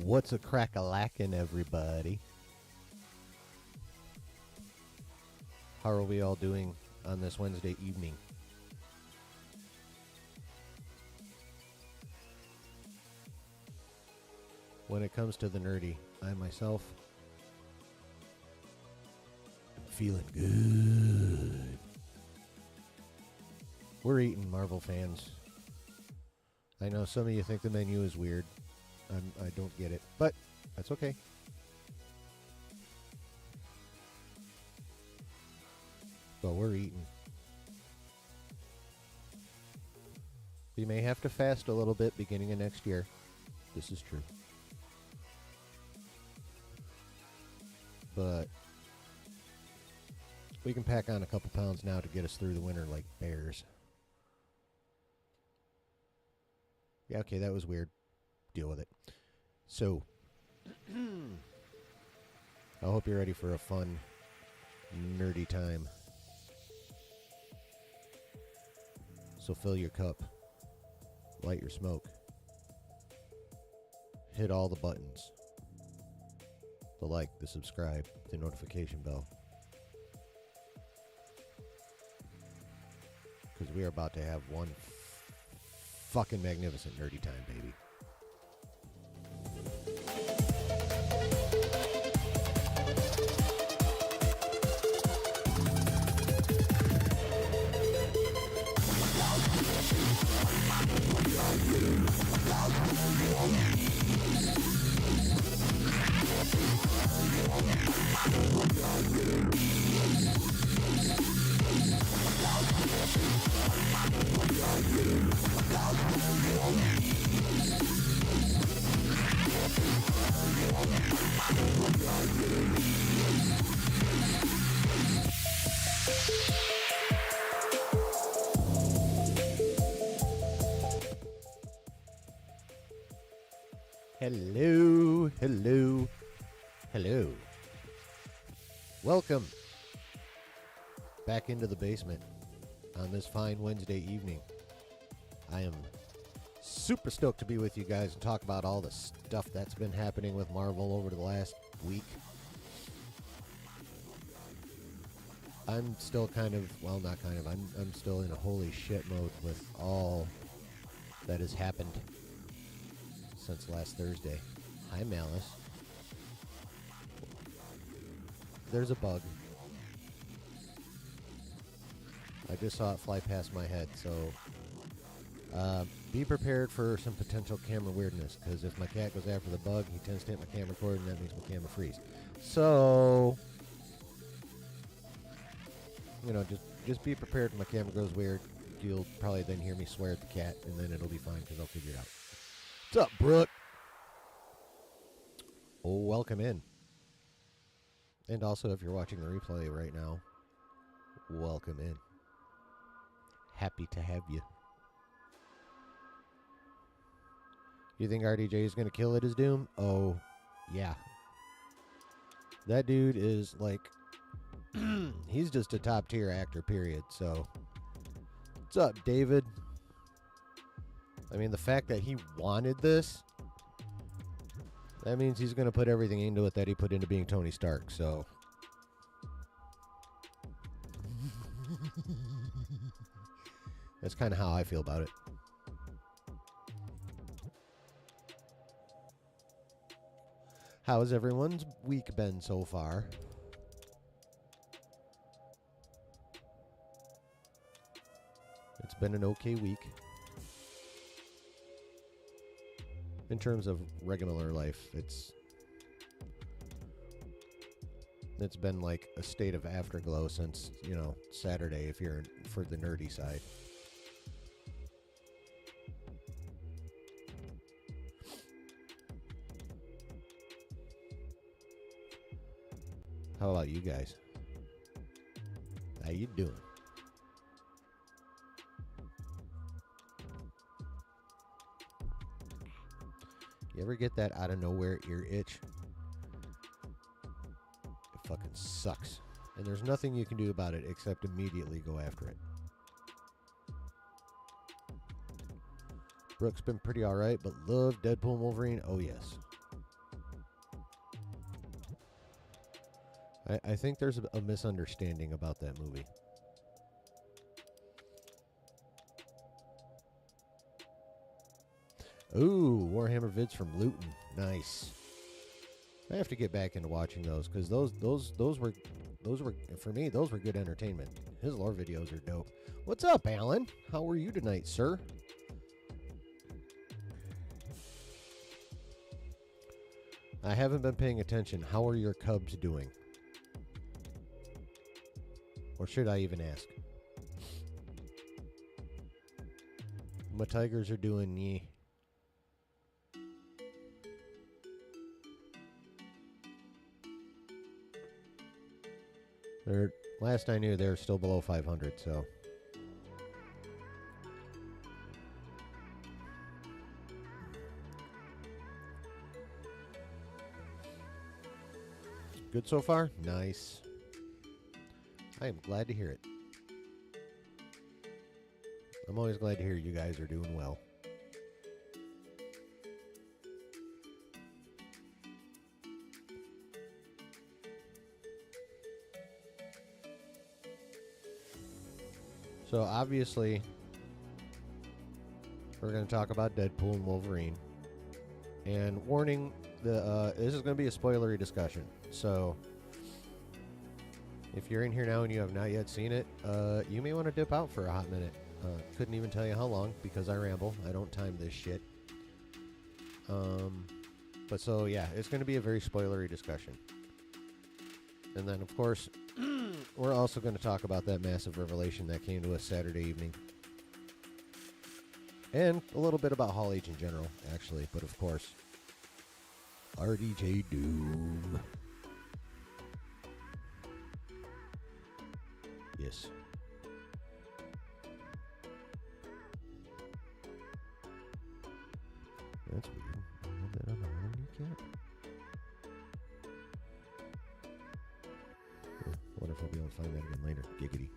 What's a crack-a-lackin', everybody? How are we all doing on this Wednesday evening? When it comes to the nerdy, I myself am feeling good. We're eating, Marvel fans. I know some of you think the menu is weird. I don't get it, but that's okay. But we're eating. We may have to fast a little bit beginning of next year. This is true. But we can pack on a couple pounds now to get us through the winter like bears. Yeah, okay, that was weird. Deal with it. So, I hope you're ready for a fun, nerdy time. So fill your cup, light your smoke, hit all the buttons, the like, the subscribe, the notification bell. Because we are about to have one fucking magnificent nerdy time, baby. Hello, hello, hello. Welcome back into the basement on this fine Wednesday evening. I am super stoked to be with you guys and talk about all the stuff that's been happening with Marvel over the last week. I'm still I'm still in a holy shit mode with all that has happened since last Thursday. Hi, Malice. There's a bug. I just saw it fly past my head, so be prepared for some potential camera weirdness, because if my cat goes after the bug, he tends to hit my camera cord, and that makes my camera freeze. So, just be prepared when my camera goes weird. You'll probably then hear me swear at the cat, and then it'll be fine, because I'll figure it out. What's up, Brooke? Oh, welcome in. And also, if you're watching the replay right now, welcome in. Happy to have you. You think RDJ is going to kill at his doom? Oh, yeah. That dude is like, he's just a top tier actor, period. So, what's up, David? I mean, the fact that he wanted this, that means he's going to put everything into it that he put into being Tony Stark, so. That's kind of how I feel about it. How has everyone's week been so far? It's been an okay week. In terms of regular life, it's been like a state of afterglow since, Saturday if you're for the nerdy side. How about you guys? How you doing? You ever get that out of nowhere ear itch? It fucking sucks. And there's nothing you can do about it except immediately go after it. Brooke's been pretty alright, but love Deadpool Wolverine? Oh, yes. I think there's a misunderstanding about that movie. Ooh, Warhammer vids from Luton. Nice. I have to get back into watching those because those were for me, those were good entertainment. His lore videos are dope. What's up, Alan? How are you tonight, sir? I haven't been paying attention. How are your Cubs doing? Or should I even ask? My Tigers are doing yeah. Last I knew, they're still below 500, so. Good so far? Nice. I am glad to hear it. I'm always glad to hear you guys are doing well. So obviously, we're going to talk about Deadpool and Wolverine. And warning, this is going to be a spoilery discussion. So if you're in here now and you have not yet seen it, you may want to dip out for a hot minute. Couldn't even tell you how long because I ramble. I don't time this shit. But so yeah, it's going to be a very spoilery discussion. And then of course, we're also going to talk about that massive revelation that came to us Saturday evening. And a little bit about Hall H in general, actually. But of course, RDJ Doom. Yes. That's weird. That on the running keycap? Wonder if I'll be able to find that again later. Giggity.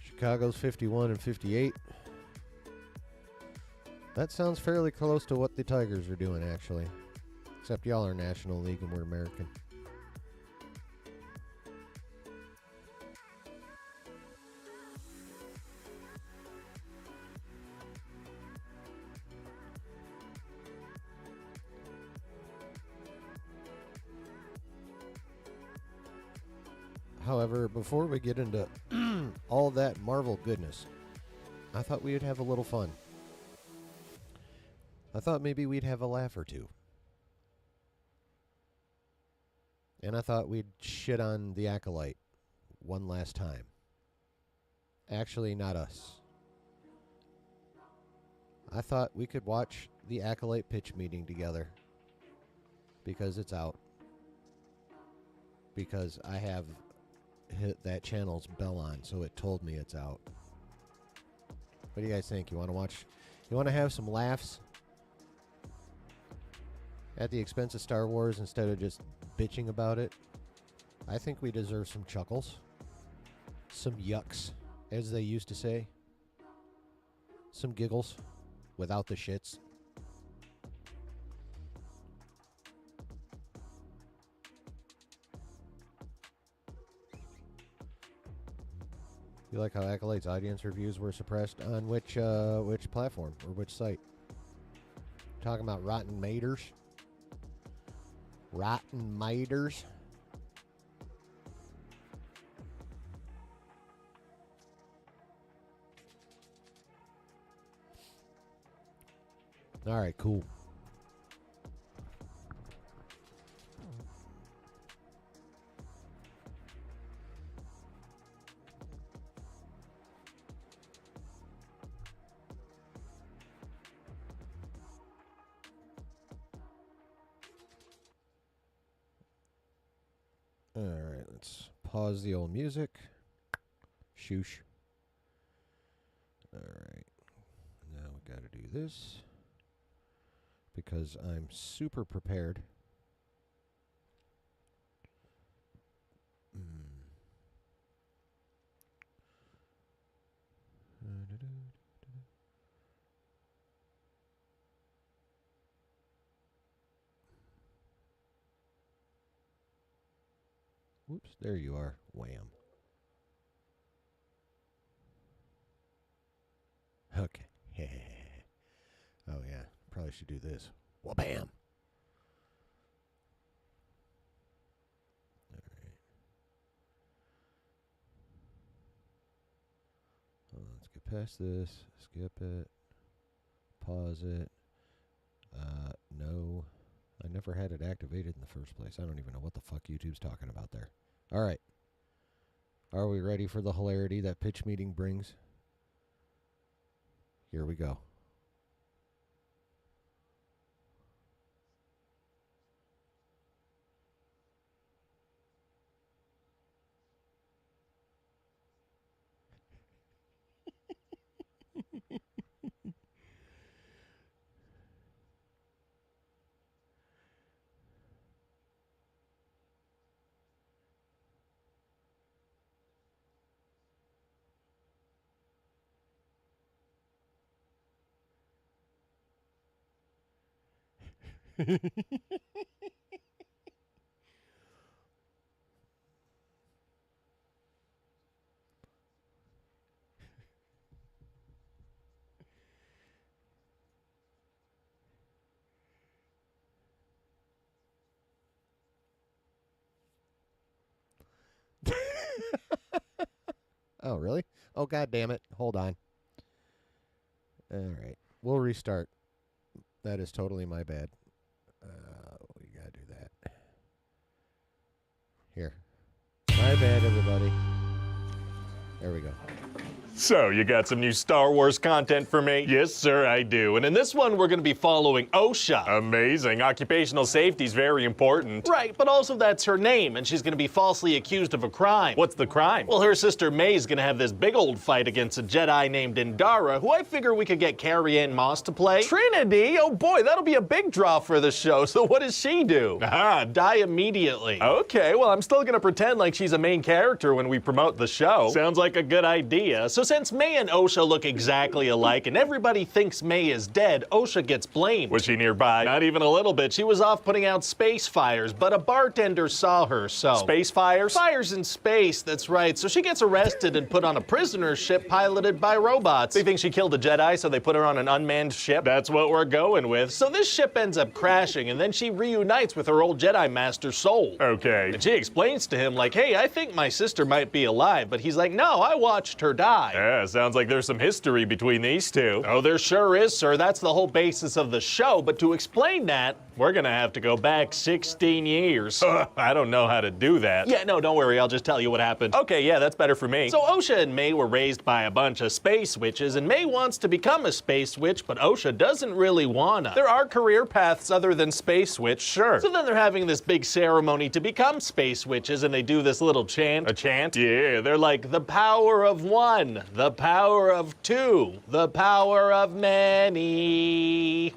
Chicago's 51 and 58. That sounds fairly close to what the Tigers are doing, actually. Except y'all are National League and we're American. However, before we get into all that Marvel goodness, I thought we would have a little fun. I thought maybe we'd have a laugh or two. And I thought we'd shit on the Acolyte one last time. Actually, not us. I thought we could watch the Acolyte pitch meeting together. Because it's out. Because I have hit that channel's bell on, so it told me it's out. What do you guys think? You want to watch? You want to have some laughs at the expense of Star Wars instead of just bitching about it? I think we deserve some chuckles. Some yucks, as they used to say. Some giggles without the shits. You like how Acolyte's audience reviews were suppressed on which platform or which site? Talking about Rotten Maters. Rotten Maters. All right, cool. All right, let's pause the old music. Shoosh. All right. Now we got to do this because I'm super prepared. Whoops, there you are. Wham. Okay. Oh, yeah. Probably should do this. Wha-bam. All right. Let's get past this. Skip it. Pause it. No. I never had it activated in the first place. I don't even know what the fuck YouTube's talking about there. All right. Are we ready for the hilarity that pitch meeting brings? Here we go. Oh, really? Oh, God damn it. Hold on. All right. We'll restart. That is totally my bad. We got to do that. Here. My bad, everybody. There we go. So, you got some new Star Wars content for me? Yes, sir, I do. And in this one, we're going to be following OSHA. Amazing. Occupational safety is very important. Right, but also that's her name, and she's going to be falsely accused of a crime. What's the crime? Well, her sister May's going to have this big old fight against a Jedi named Indara, who I figure we could get Carrie-Anne Moss to play. Trinity? Oh boy, that'll be a big draw for the show. So what does she do? Die immediately. Okay, well, I'm still going to pretend like she's a main character when we promote the show. Sounds like a good idea. So since May and OSHA look exactly alike and everybody thinks May is dead, OSHA gets blamed. Was she nearby? Not even a little bit. She was off putting out space fires, but a bartender saw her, so... Space fires? Fires in space, that's right. So she gets arrested and put on a prisoner ship piloted by robots. They think she killed a Jedi, so they put her on an unmanned ship. That's what we're going with. So this ship ends up crashing, and then she reunites with her old Jedi Master Soul. Okay. And she explains to him, like, hey, I think my sister might be alive, but he's like, no, I watched her die. Yeah, sounds like there's some history between these two. Oh, there sure is, sir. That's the whole basis of the show. But to explain that, we're gonna have to go back 16 years. I don't know how to do that. Yeah, no, don't worry. I'll just tell you what happened. Okay, yeah, that's better for me. So OSHA and May were raised by a bunch of space witches, and May wants to become a space witch, but OSHA doesn't really wanna. There are career paths other than space witch, sure. So then they're having this big ceremony to become space witches, and they do this little chant. A chant? Yeah, they're like, the power of one, the power of two, the power of many.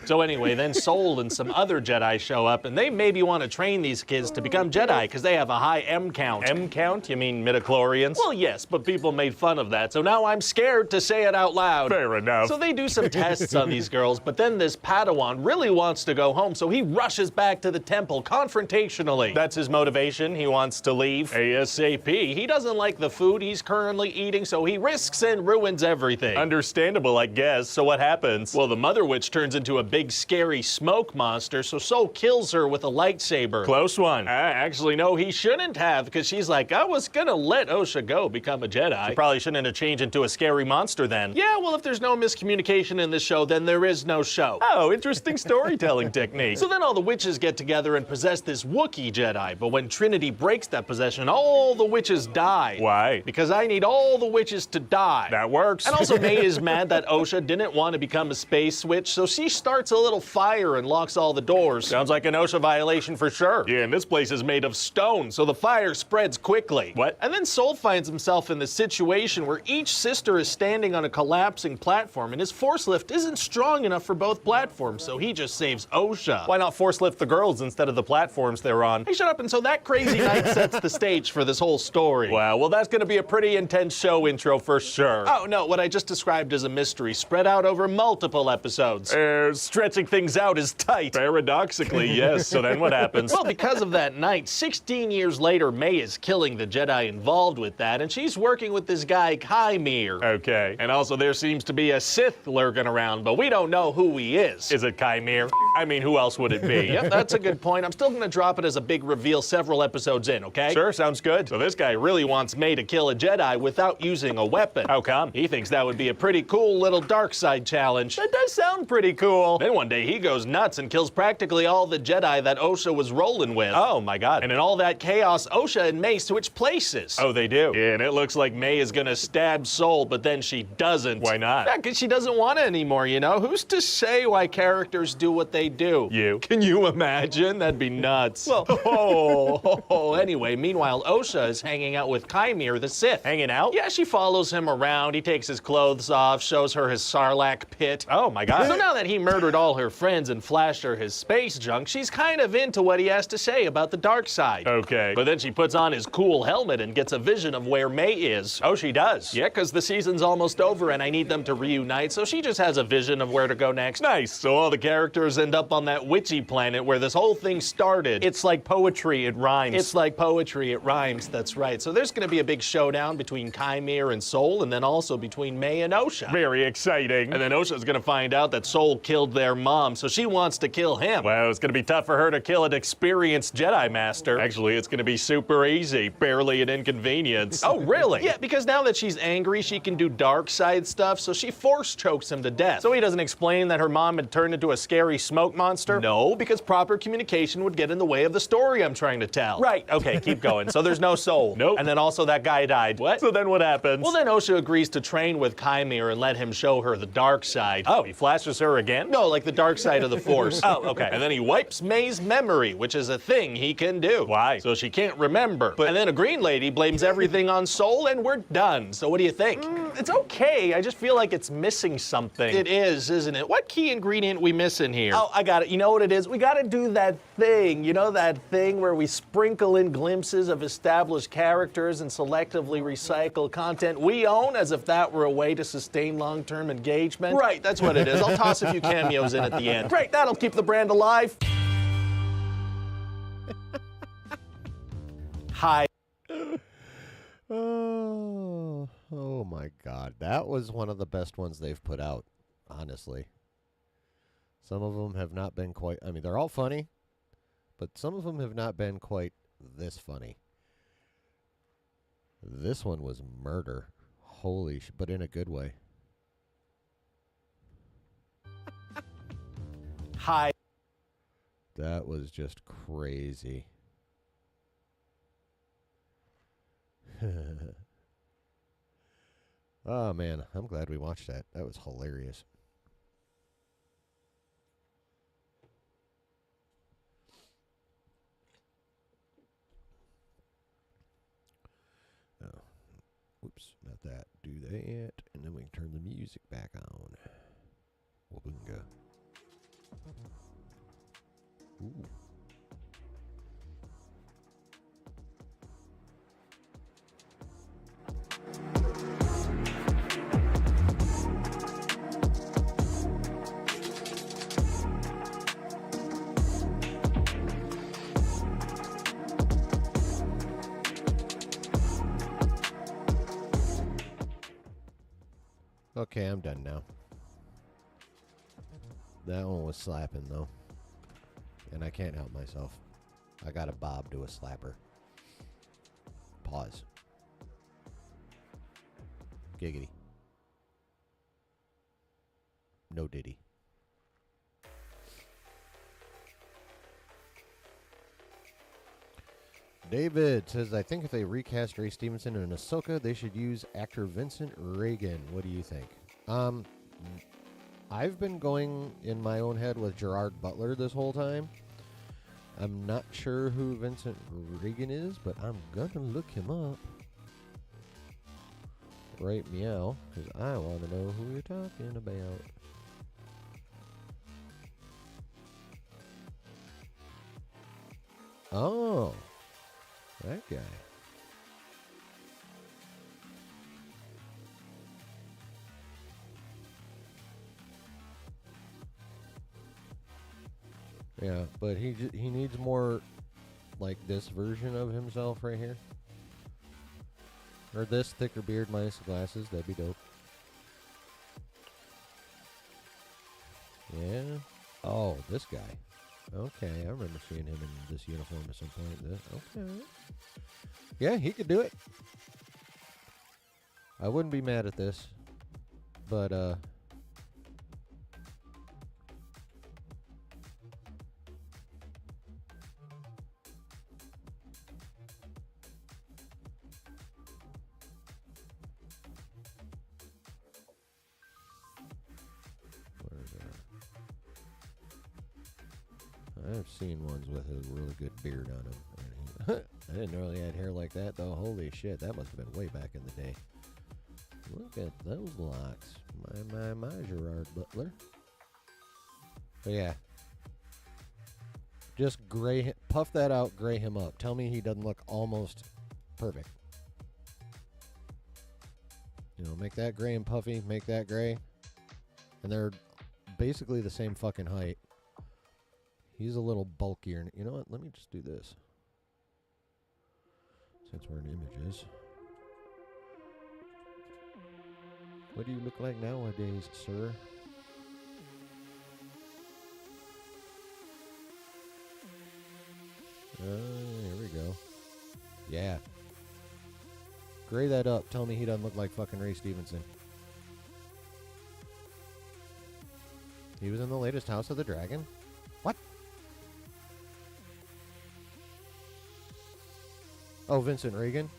So anyway, then Soul and some other Jedi show up, and they maybe want to train these kids to become Jedi because they have a high M count. M count? You mean midichlorians? Well, yes, but people made fun of that, so now I'm scared to say it out loud. Fair enough. So they do some tests on these girls, but then this Padawan really wants to go home, so he rushes back to the temple confrontationally. That's his motivation. He wants to leave ASAP. He doesn't like the food he's currently eating, so he risks and ruins everything. Understandable, I guess. So what happens? Well, the Mother Witch turns into a big scary smoke monster, so Soul kills her with a lightsaber. Close one. Actually, no, he shouldn't have, because she's like, I was gonna let OSHA go become a Jedi. She probably shouldn't have changed into a scary monster then. Yeah, well, if there's no miscommunication in this show, then there is no show. Oh, interesting storytelling technique. So then all the witches get together and possess this Wookiee Jedi, but when Trinity breaks that possession, all the witches die. Why? Because I need all the witches to die. That works. And also May is mad that OSHA didn't want to become a space witch, so she starts starts a little fire and locks all the doors. Sounds like an OSHA violation for sure. Yeah, and this place is made of stone, so the fire spreads quickly. What? And then Soul finds himself in the situation where each sister is standing on a collapsing platform, and his force lift isn't strong enough for both platforms, so he just saves OSHA. Why not force lift the girls instead of the platforms they're on? Hey, shut up. And so that crazy night sets the stage for this whole story. Wow, well, that's gonna be a pretty intense show intro for sure. Oh, no, what I just described as a mystery spread out over multiple episodes. Stretching things out is tight. Paradoxically, yes. So then what happens? Well, because of that night, 16 years later, May is killing the Jedi involved with that, and she's working with this guy, Kymir. Okay. And also there seems to be a Sith lurking around, but we don't know who he is. Is it Kymir? I mean, who else would it be? Yep, that's a good point. I'm still gonna drop it as a big reveal several episodes in, okay? Sure, sounds good. So this guy really wants May to kill a Jedi without using a weapon. How come? He thinks that would be a pretty cool little dark side challenge. That does sound pretty cool. Then one day he goes nuts and kills practically all the Jedi that OSHA was rolling with. Oh my god. And in all that chaos, OSHA and May switch places. Oh, they do? Yeah, and it looks like May is gonna stab Soul, but then she doesn't. Why not? Yeah, because she doesn't want it anymore, you know? Who's to say why characters do what they do? You. Can you imagine? That'd be nuts. Well, anyway, meanwhile, OSHA is hanging out with Kymir the Sith. Hanging out? Yeah, she follows him around. He takes his clothes off, shows her his Sarlacc pit. Oh my god. So now that he murdered all her friends and flashed her his space junk, she's kind of into what he has to say about the dark side. Okay. But then she puts on his cool helmet and gets a vision of where May is. Oh, she does? Yeah, because the season's almost over and I need them to reunite, so she just has a vision of where to go next. Nice. So all the characters end up on that witchy planet where this whole thing started. It's like poetry, it rhymes. It's like poetry, it rhymes, that's right. So there's gonna be a big showdown between Kymir and Soul, and then also between May and OSHA. Very exciting. And then OSHA's gonna find out that Soul killed their mom, so she wants to kill him. Well, it's gonna be tough for her to kill an experienced Jedi Master. Actually, it's gonna be super easy, barely an inconvenience. Oh, really? Yeah, because now that she's angry, she can do dark side stuff, so she force chokes him to death. So he doesn't explain that her mom had turned into a scary smoke monster? No, because proper communication would get in the way of the story I'm trying to tell. Right, okay, keep going. So there's no Soul. Nope. And then also that guy died. What? So then what happens? Well, then OSHA agrees to train with Kymir and let him show her the dark side. Oh, he flashes her again? No, like the dark side of the Force. Oh, okay. And then he wipes May's memory, which is a thing he can do. Why? So she can't remember. And then a green lady blames everything on Soul and we're done. So what do you think? It's okay. I just feel like it's missing something. It is, isn't it? What key ingredient we missing here? Oh, I got it. You know what it is? We gotta do that thing. You know that thing where we sprinkle in glimpses of established characters and selectively recycle content we own as if that were a way to sustain long-term engagement? Right, that's what it is. I'll toss a few cameos in at the end. Great, that'll keep the brand alive. Hi. Oh my god. That was one of the best ones they've put out, honestly. Some of them have not been quite, I mean, they're all funny, but some of them have not been quite this funny. This one was murder. Holy but in a good way. Hi. That was just crazy. Oh man, I'm glad we watched that. That was hilarious. Oh, whoops, not that. Do that, and then we can turn the music back on. Wabunga. Ooh. Okay, I'm done now. That one was slapping, though. And I can't help myself. I got a bob to a slapper. Pause. Giggity. No diddy. David says, I think if they recast Ray Stevenson in Ahsoka, they should use actor Vincent Regan. What do you think? I've been going in my own head with Gerard Butler this whole time. I'm not sure who Vincent Regan is, but I'm gonna look him up. Right meow, because I want to know who you're talking about. Oh, that guy. Yeah, but he needs more like this version of himself right here. Or this thicker beard minus the glasses. That'd be dope. Yeah. Oh, this guy. Okay, I remember seeing him in this uniform at some point. Okay. Yeah, he could do it. I wouldn't be mad at this. But, I've seen ones with a really good beard on him. I didn't know he had hair like that, though. Holy shit, that must have been way back in the day. Look at those locks. My, Gerard Butler. But yeah. Just puff that out, gray him up. Tell me he doesn't look almost perfect. You know, make that gray and puffy, make that gray. And they're basically the same fucking height. He's a little bulkier. You know what? Let me just do this. Since we're in images. What do you look like nowadays, sir? Here we go. Yeah. Gray that up. Tell me he doesn't look like fucking Ray Stevenson. He was in the latest House of the Dragon? What? Oh, Vincent Regan?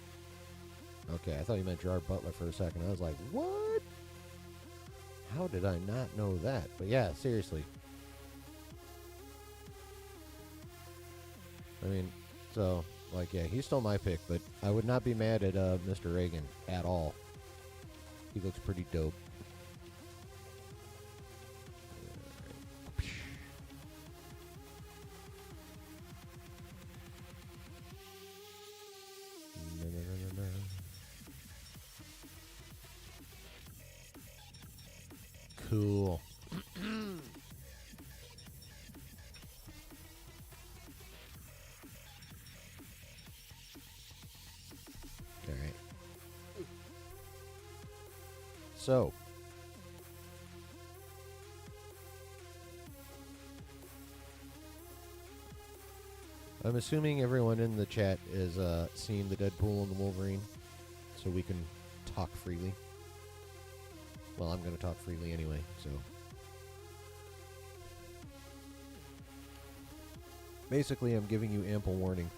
Okay, I thought you meant Gerard Butler for a second. I was like, what? How did I not know that? But yeah, seriously. I mean, so, like, yeah, he's still my pick, but I would not be mad at Mr. Reagan at all. He looks pretty dope. Cool. All right. So, I'm assuming everyone in the chat has seen the Deadpool and the Wolverine, so we can talk freely. Well, I'm going to talk freely anyway, so. Basically, I'm giving you ample warning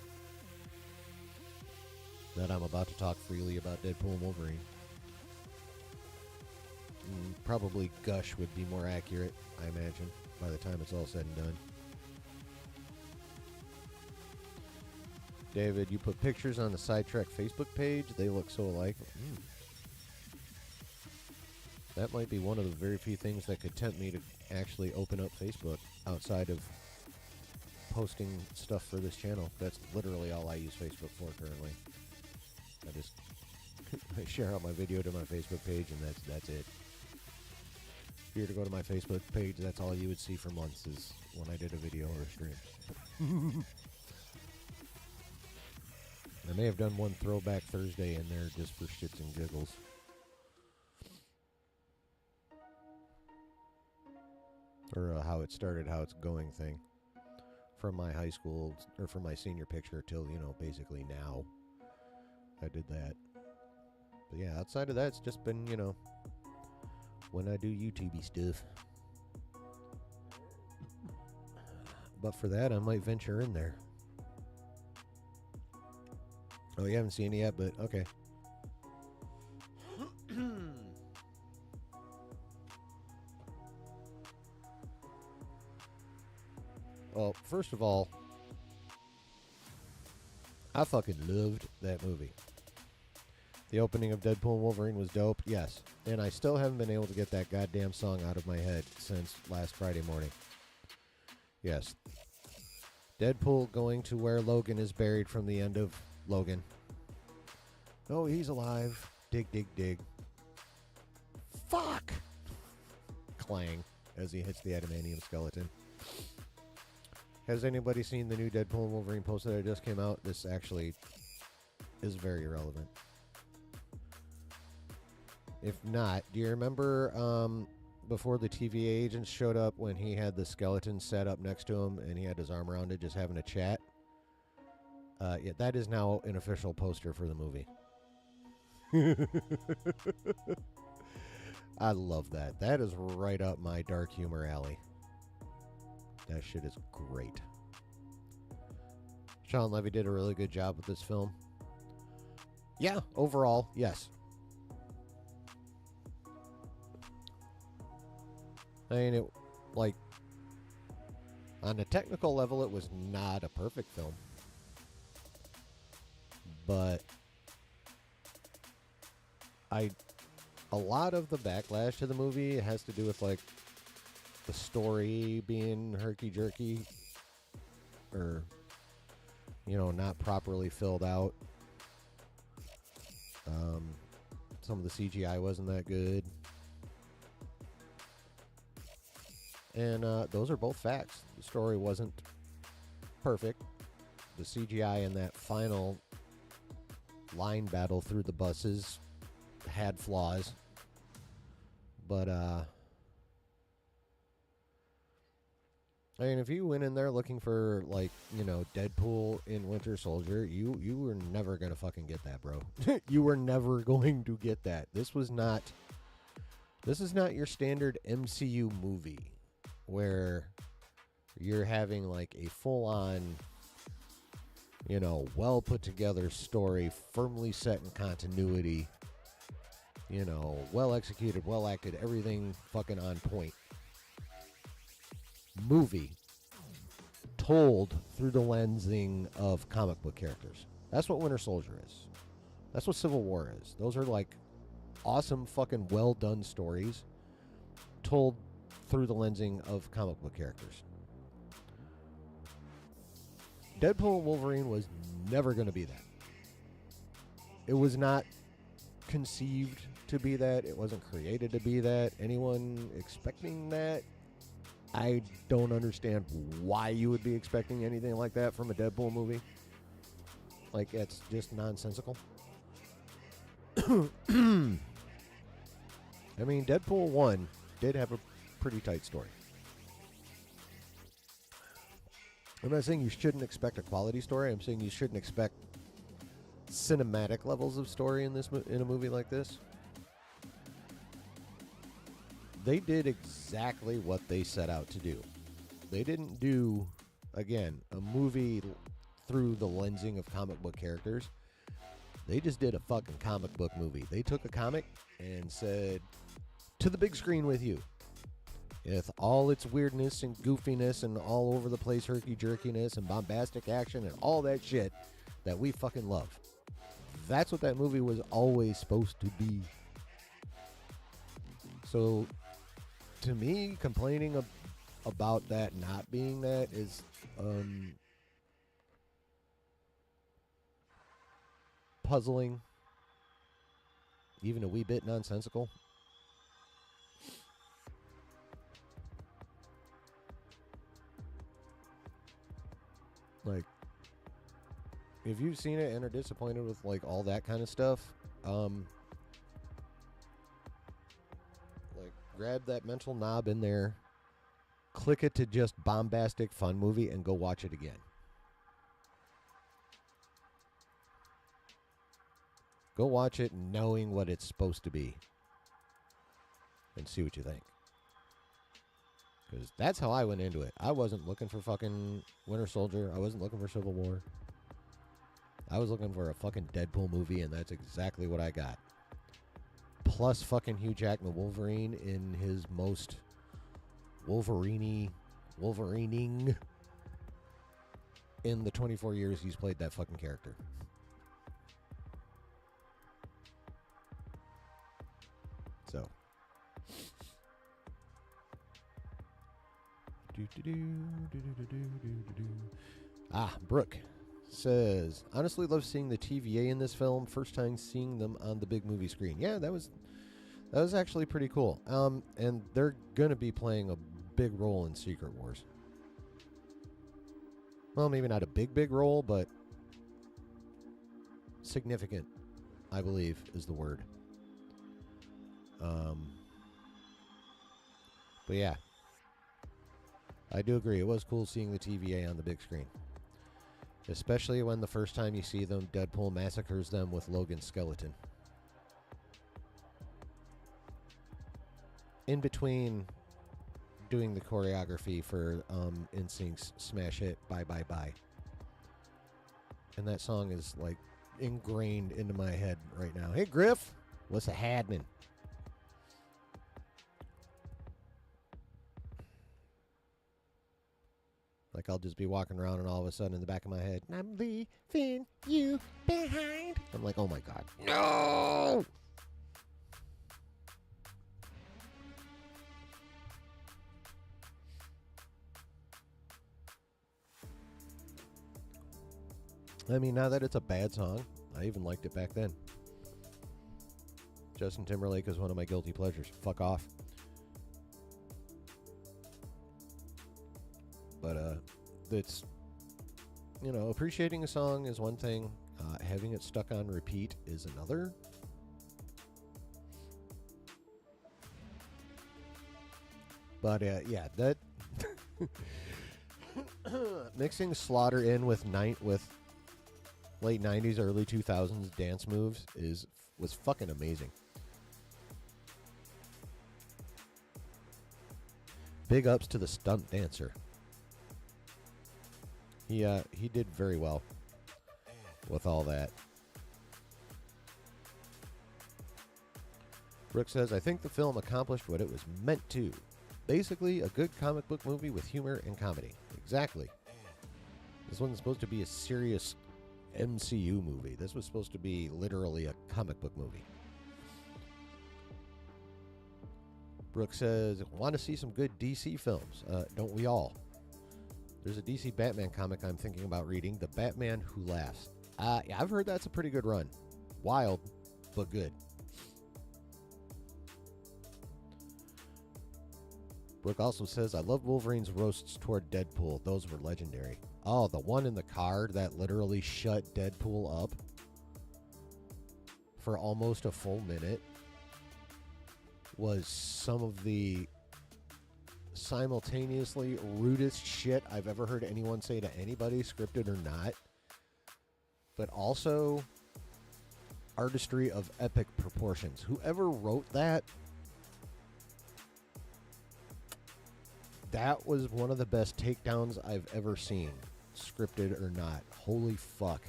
that I'm about to talk freely about Deadpool and Wolverine. Probably gush would be more accurate, I imagine, by the time it's all said and done. David, you put pictures on the Sidetrack Facebook page. They look so alike. That might be one of the very few things that could tempt me to actually open up Facebook outside of posting stuff for this channel. That's literally all I use Facebook for currently. I just I share out my video to my Facebook page, and that's it. If you were to go to my Facebook page, that's all you would see for months is when I did a video or a stream. I may have done one Throwback Thursday in there just for shits and giggles. Or how it started, how it's going thing. From my high school, or from my senior picture till, basically now. I did that. But yeah, outside of that, it's just been, when I do YouTube stuff. But for that, I might venture in there. Oh, you haven't seen it yet, but okay. Well, first of all, I fucking loved that movie. The opening of Deadpool Wolverine was dope, yes. And I still haven't been able to get that goddamn song out of my head since last Friday morning. Yes. Deadpool going to where Logan is buried from the end of Logan. Oh, he's alive. Dig, dig, dig. Fuck! Clang as he hits the adamantium skeleton. Has anybody seen the new Deadpool Wolverine poster that just came out? This actually is very relevant. If not, do you remember before the TVA agents showed up when he had the skeleton set up next to him and he had his arm around it just having a chat? Yeah, that is now an official poster for the movie. I love that. That is right up my dark humor alley. That shit is great. Sean Levy did a really good job with this film. Yeah, overall, yes. I mean, it, like, on a technical level, it was not a perfect film. But a lot of the backlash to the movie has to do with, like, the story being herky-jerky or, you know, not properly filled out. Some of the CGI wasn't that good. And those are both facts. The story wasn't perfect. The CGI in that final line battle through the buses had flaws. But, I mean, if you went in there looking for, like, you know, Deadpool in Winter Soldier, you were never going to fucking get that, bro. You were never going to get that. This is not your standard MCU movie where you're having, like, a full-on, you know, well-put-together story, firmly set in continuity, you know, well-executed, well-acted, everything fucking on point. Movie told through the lensing of comic book characters. That's what Winter Soldier is. That's what Civil War is. Those are, like, awesome fucking well-done stories told through the lensing of comic book characters. Deadpool Wolverine was never going to be that. It was not conceived to be that. It wasn't created to be that. Anyone expecting that, I don't understand why you would be expecting anything like that from a Deadpool movie. Like, it's just nonsensical. I mean, Deadpool 1 did have a pretty tight story. I'm not saying you shouldn't expect a quality story. I'm saying you shouldn't expect cinematic levels of story in a movie like this. They did exactly what they set out to do. They didn't do, again, a movie through the lensing of comic book characters. They just did a fucking comic book movie. They took a comic and said, to the big screen with you. With all its weirdness and goofiness and all over the place herky-jerkiness and bombastic action and all that shit that we fucking love. That's what that movie was always supposed to be. So, to me, complaining about that not being that is puzzling, even a wee bit nonsensical. Like, if you've seen it and are disappointed with, like, all that kind of stuff, like, grab that mental knob in there, click it to just bombastic fun movie, and go watch it again. Go watch it knowing what it's supposed to be, and see what you think. Because that's how I went into it. I wasn't looking for fucking Winter Soldier. I wasn't looking for Civil War. I was looking for a fucking Deadpool movie, and that's exactly what I got. Plus fucking Hugh Jackman Wolverine in his most Wolverining in the 24 years he's played that fucking character. So. Brooke says, honestly love seeing the TVA in this film. First time seeing them on the big movie screen. Yeah, that was actually pretty cool. And they're gonna be playing a big role in Secret Wars. Well, maybe not a big role, but significant, I believe, is the word. But yeah, I do agree. It was cool seeing the TVA on the big screen. Especially when the first time you see them, Deadpool massacres them with Logan's skeleton. In between doing the choreography for NSYNC's Smash Hit Bye Bye Bye. And that song is like ingrained into my head right now. Hey Griff, what's a happening? Like I'll just be walking around and all of a sudden in the back of my head, I'm leaving you behind. I'm like, oh my God, no! I mean, now that it's a bad song, I even liked it back then. Justin Timberlake is one of my guilty pleasures. Fuck off. But it's, appreciating a song is one thing. Having it stuck on repeat is another. But yeah, that mixing Slaughter in with late 90s, early 2000s dance moves was fucking amazing. Big ups to the stunt dancer. He did very well with all that. Brooke says, I think the film accomplished what it was meant to. Basically, a good comic book movie with humor and comedy. Exactly. This wasn't supposed to be a serious MCU movie. This was supposed to be literally a comic book movie. Brooke says, want to see some good DC films. Don't we all? There's a DC Batman comic I'm thinking about reading, The Batman Who Laughs. Yeah, I've heard that's a pretty good run. Wild, but good. Brooke also says, I love Wolverine's roasts toward Deadpool. Those were legendary. Oh, the one in the car that literally shut Deadpool up for almost a full minute was some of the simultaneously rudest shit I've ever heard anyone say to anybody, scripted or not. But also artistry of epic proportions. Whoever wrote that was one of the best takedowns I've ever seen, scripted or not. Holy fuck.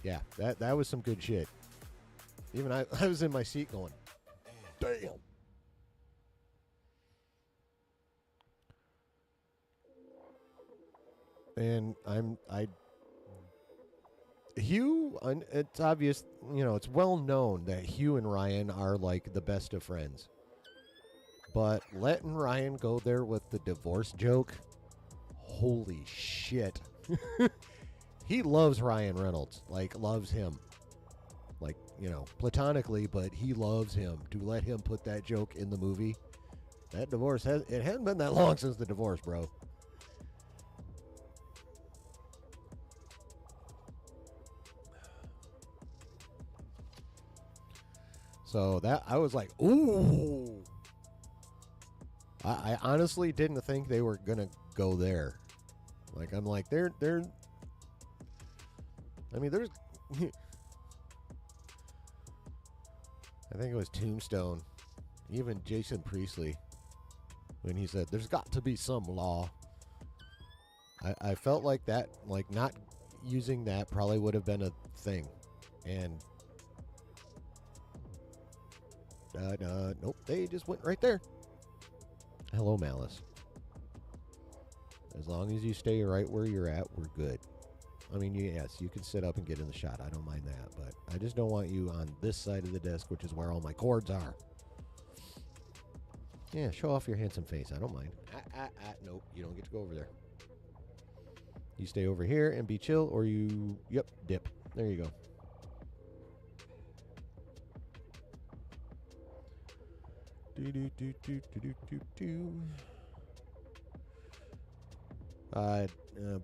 Yeah, that was some good shit. Even I was in my seat going, damn. And Hugh, it's obvious, it's well known that Hugh and Ryan are like the best of friends. But letting Ryan go there with the divorce joke, holy shit. He loves Ryan Reynolds, like loves him. Like, platonically, but he loves him. To let him put that joke in the movie. That divorce, it hasn't been that long since the divorce, bro. So that, I was like, ooh. I honestly didn't think they were going to go there. Like, I'm like, there's I think it was Tombstone, even Jason Priestley, when he said, there's got to be some law. I felt like that, like not using that probably would have been a thing. And nope, they just went right there. Hello, Malice. As long as you stay right where you're at, we're good. I mean, yes, you can sit up and get in the shot. I don't mind that. But I just don't want you on this side of the desk, which is where all my cords are. Yeah, show off your handsome face. I don't mind. Nope, you don't get to go over there. You stay over here and be chill, or you, yep, dip. There you go.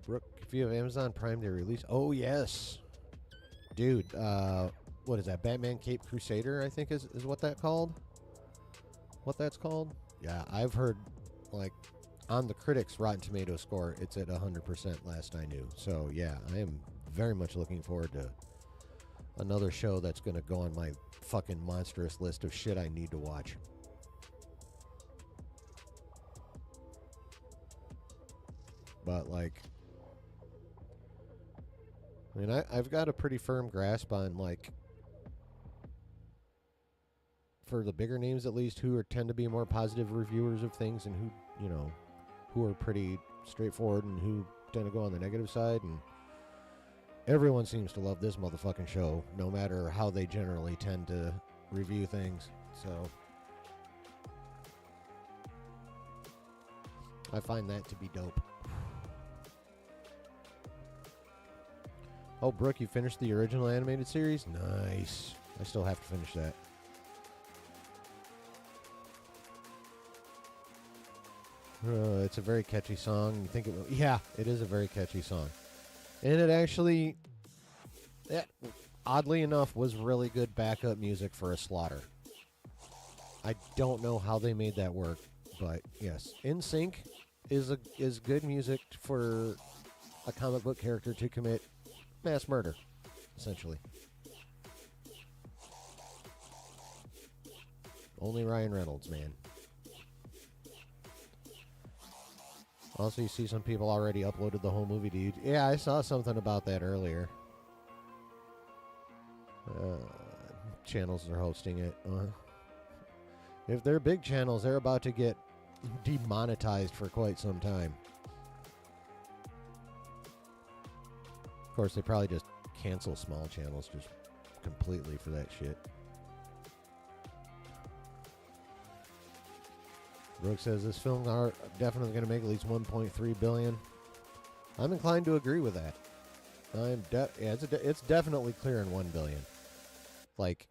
Brooke, if you have Amazon Prime, they release. Oh yes, dude. What is that? Batman Cape Crusader, I think is what that called. What that's called? Yeah, I've heard like on the critics' Rotten Tomato score, it's at 100% last I knew. So yeah, I am very much looking forward to another show that's going to go on my fucking monstrous list of shit I need to watch. But like, I mean, I've got a pretty firm grasp on like, for the bigger names at least, who tend to be more positive reviewers of things, and who, you know, who are pretty straightforward and who tend to go on the negative side. And everyone seems to love this motherfucking show, no matter how they generally tend to review things. So I find that to be dope. Oh, Brooke, you finished the original animated series? Nice. I still have to finish that. It's a very catchy song. You think it will? Yeah, it is a very catchy song. And it actually, oddly enough, was really good backup music for a Slaughter. I don't know how they made that work, but yes. In Sync is good music for a comic book character to commit mass murder, essentially. Only Ryan Reynolds, man. Also, you see some people already uploaded the whole movie to YouTube. Yeah, I saw something about that earlier. Channels are hosting it. If they're big channels, they're about to get demonetized for quite some time. Of course, they probably just cancel small channels just completely for that shit. Brooke says this film are definitely going to make at least $1.3 billion. I'm inclined to agree with that. It's definitely clearing $1 billion. Like,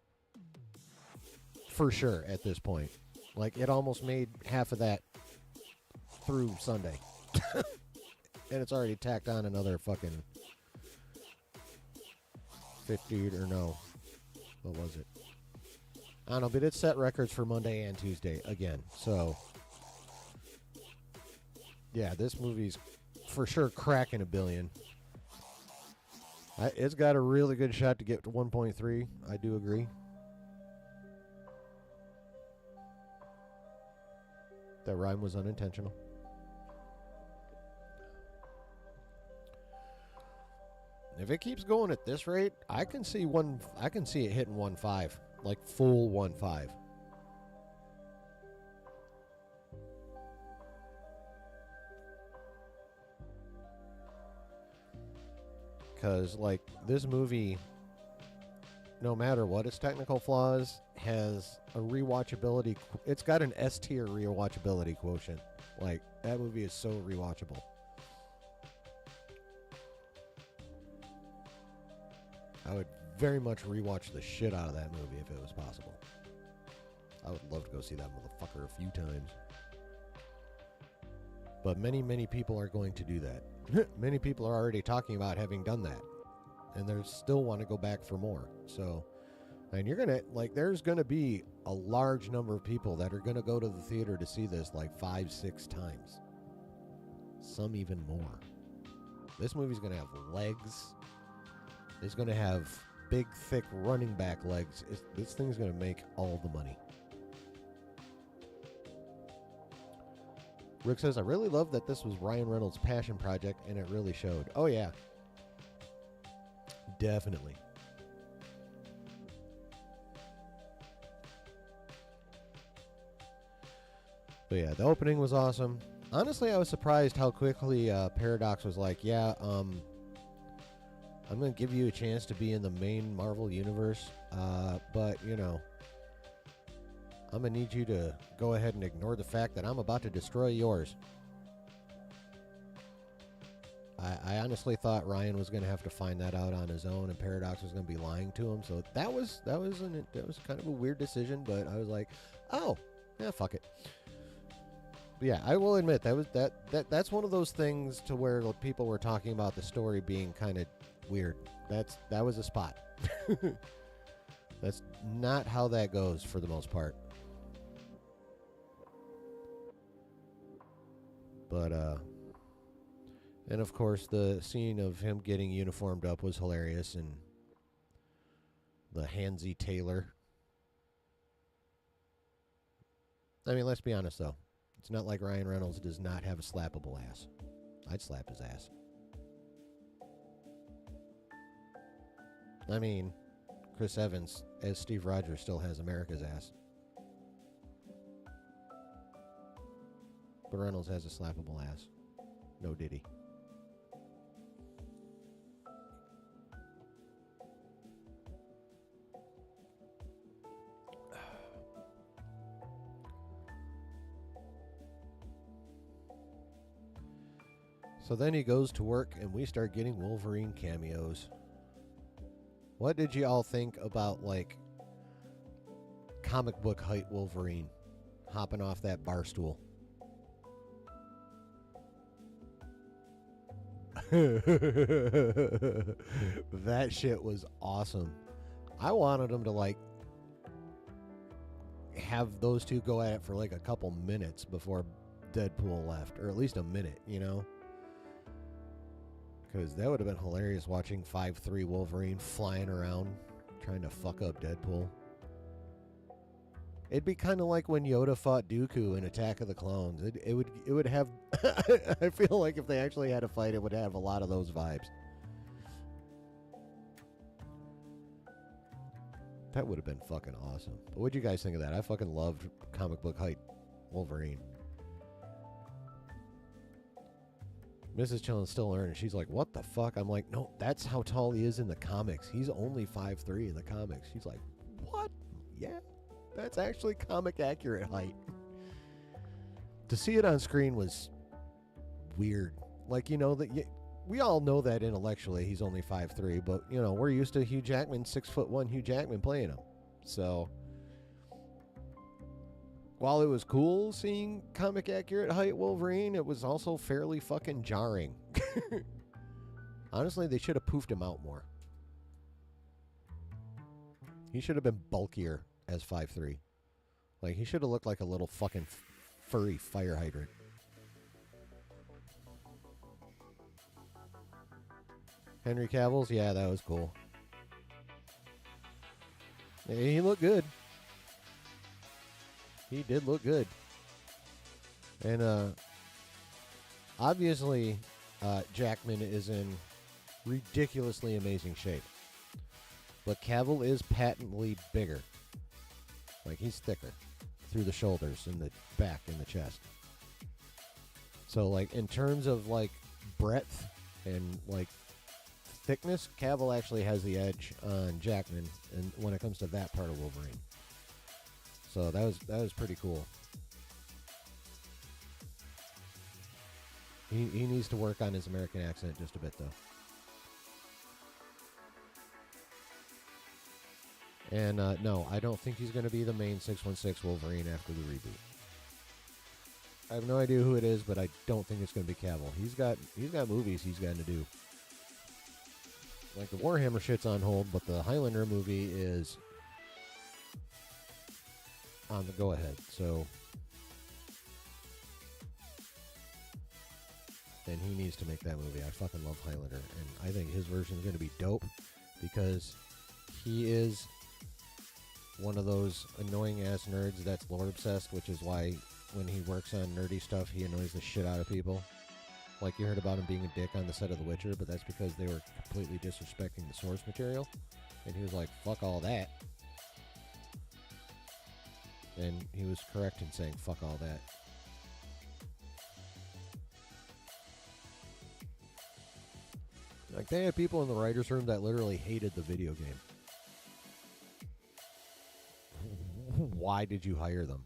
for sure at this point. Like, it almost made half of that through Sunday. And it's already tacked on another fucking 50 or no. What was it? I don't know, but it set records for Monday and Tuesday again. So, yeah, this movie's for sure cracking $1 billion. It's got a really good shot to get to 1.3. I do agree. That rhyme was unintentional. If it keeps going at this rate, I can see it hitting 1.5, like full 1.5. Because, like, this movie, no matter what its technical flaws, has a rewatchability. It's got an S tier rewatchability quotient. Like, that movie is so rewatchable. I would very much rewatch the shit out of that movie if it was possible. I would love to go see that motherfucker a few times. But many, many people are going to do that. Many people are already talking about having done that. And they still want to go back for more. So, and you're going to, like, there's going to be a large number of people that are going to go to the theater to see this like 5-6 times. Some even more. This movie's going to have legs. It's going to have big, thick running back legs. This thing's going to make all the money. Rick says, I really love that this was Ryan Reynolds' passion project, and it really showed. Oh, yeah. Definitely. But yeah, the opening was awesome. Honestly, I was surprised how quickly Paradox was like, yeah, I'm going to give you a chance to be in the main Marvel universe, but, you know, I'm going to need you to go ahead and ignore the fact that I'm about to destroy yours. I honestly thought Ryan was going to have to find that out on his own, and Paradox was going to be lying to him. So that was kind of a weird decision, but I was like, oh, yeah, fuck it. But yeah, I will admit that's one of those things to where people were talking about the story being kind of weird. That was a spot. That's not how that goes for the most part. But and of course the scene of him getting uniformed up was hilarious, and the handsy tailor. I mean, let's be honest though. It's not like Ryan Reynolds does not have a slappable ass. I'd slap his ass. I mean, Chris Evans as Steve Rogers still has America's ass. But Reynolds has a slappable ass. No diddy. So then he goes to work and we start getting Wolverine cameos. What did you all think about, like, comic book height Wolverine hopping off that bar stool? That shit was awesome. I wanted him to, like, have those two go at it for like a couple minutes before Deadpool left, or at least a minute, you know? Because that would have been hilarious watching 5'3" Wolverine flying around trying to fuck up Deadpool. It'd be kind of like when Yoda fought Dooku in Attack of the Clones. It would have. I feel like if they actually had a fight, it would have a lot of those vibes. That would have been fucking awesome. But what'd you guys think of that? I fucking loved comic book height Wolverine. Mrs. Chillin's still learning. She's like, what the fuck? I'm like, no, that's how tall he is in the comics. He's only 5'3" in the comics. She's like, what? Yeah, that's actually comic accurate height. To see it on screen was weird. Like, you know, that we all know that intellectually he's only 5'3", but, you know, we're used to Hugh Jackman, 6'1" Hugh Jackman playing him. So while it was cool seeing comic accurate height Wolverine, it was also fairly fucking jarring. Honestly, they should have poofed him out more. He should have been bulkier as 5'3". Like, he should have looked like a little fucking furry fire hydrant. Henry Cavill's, yeah, that was cool. He looked good. He did look good. And obviously Jackman is in ridiculously amazing shape. But Cavill is patently bigger. Like, he's thicker through the shoulders and the back and the chest. So, like, in terms of, like, breadth and, like, thickness, Cavill actually has the edge on Jackman and when it comes to that part of Wolverine. So that was pretty cool. He needs to work on his American accent just a bit, though. And no, I don't think he's going to be the main 616 Wolverine after the reboot. I have no idea who it is, but I don't think it's going to be Cavill. He's got movies he's got to do. Like, the Warhammer shit's on hold, but the Highlander movie is on the go-ahead, so... And he needs to make that movie. I fucking love Highlander, and I think his version is going to be dope, because he is one of those annoying-ass nerds that's lore-obsessed, which is why when he works on nerdy stuff, he annoys the shit out of people. Like, you heard about him being a dick on the set of The Witcher, but that's because they were completely disrespecting the source material, and he was like, fuck all that. And he was correct in saying, fuck all that. Like, they had people in the writer's room that literally hated the video game. Why did you hire them?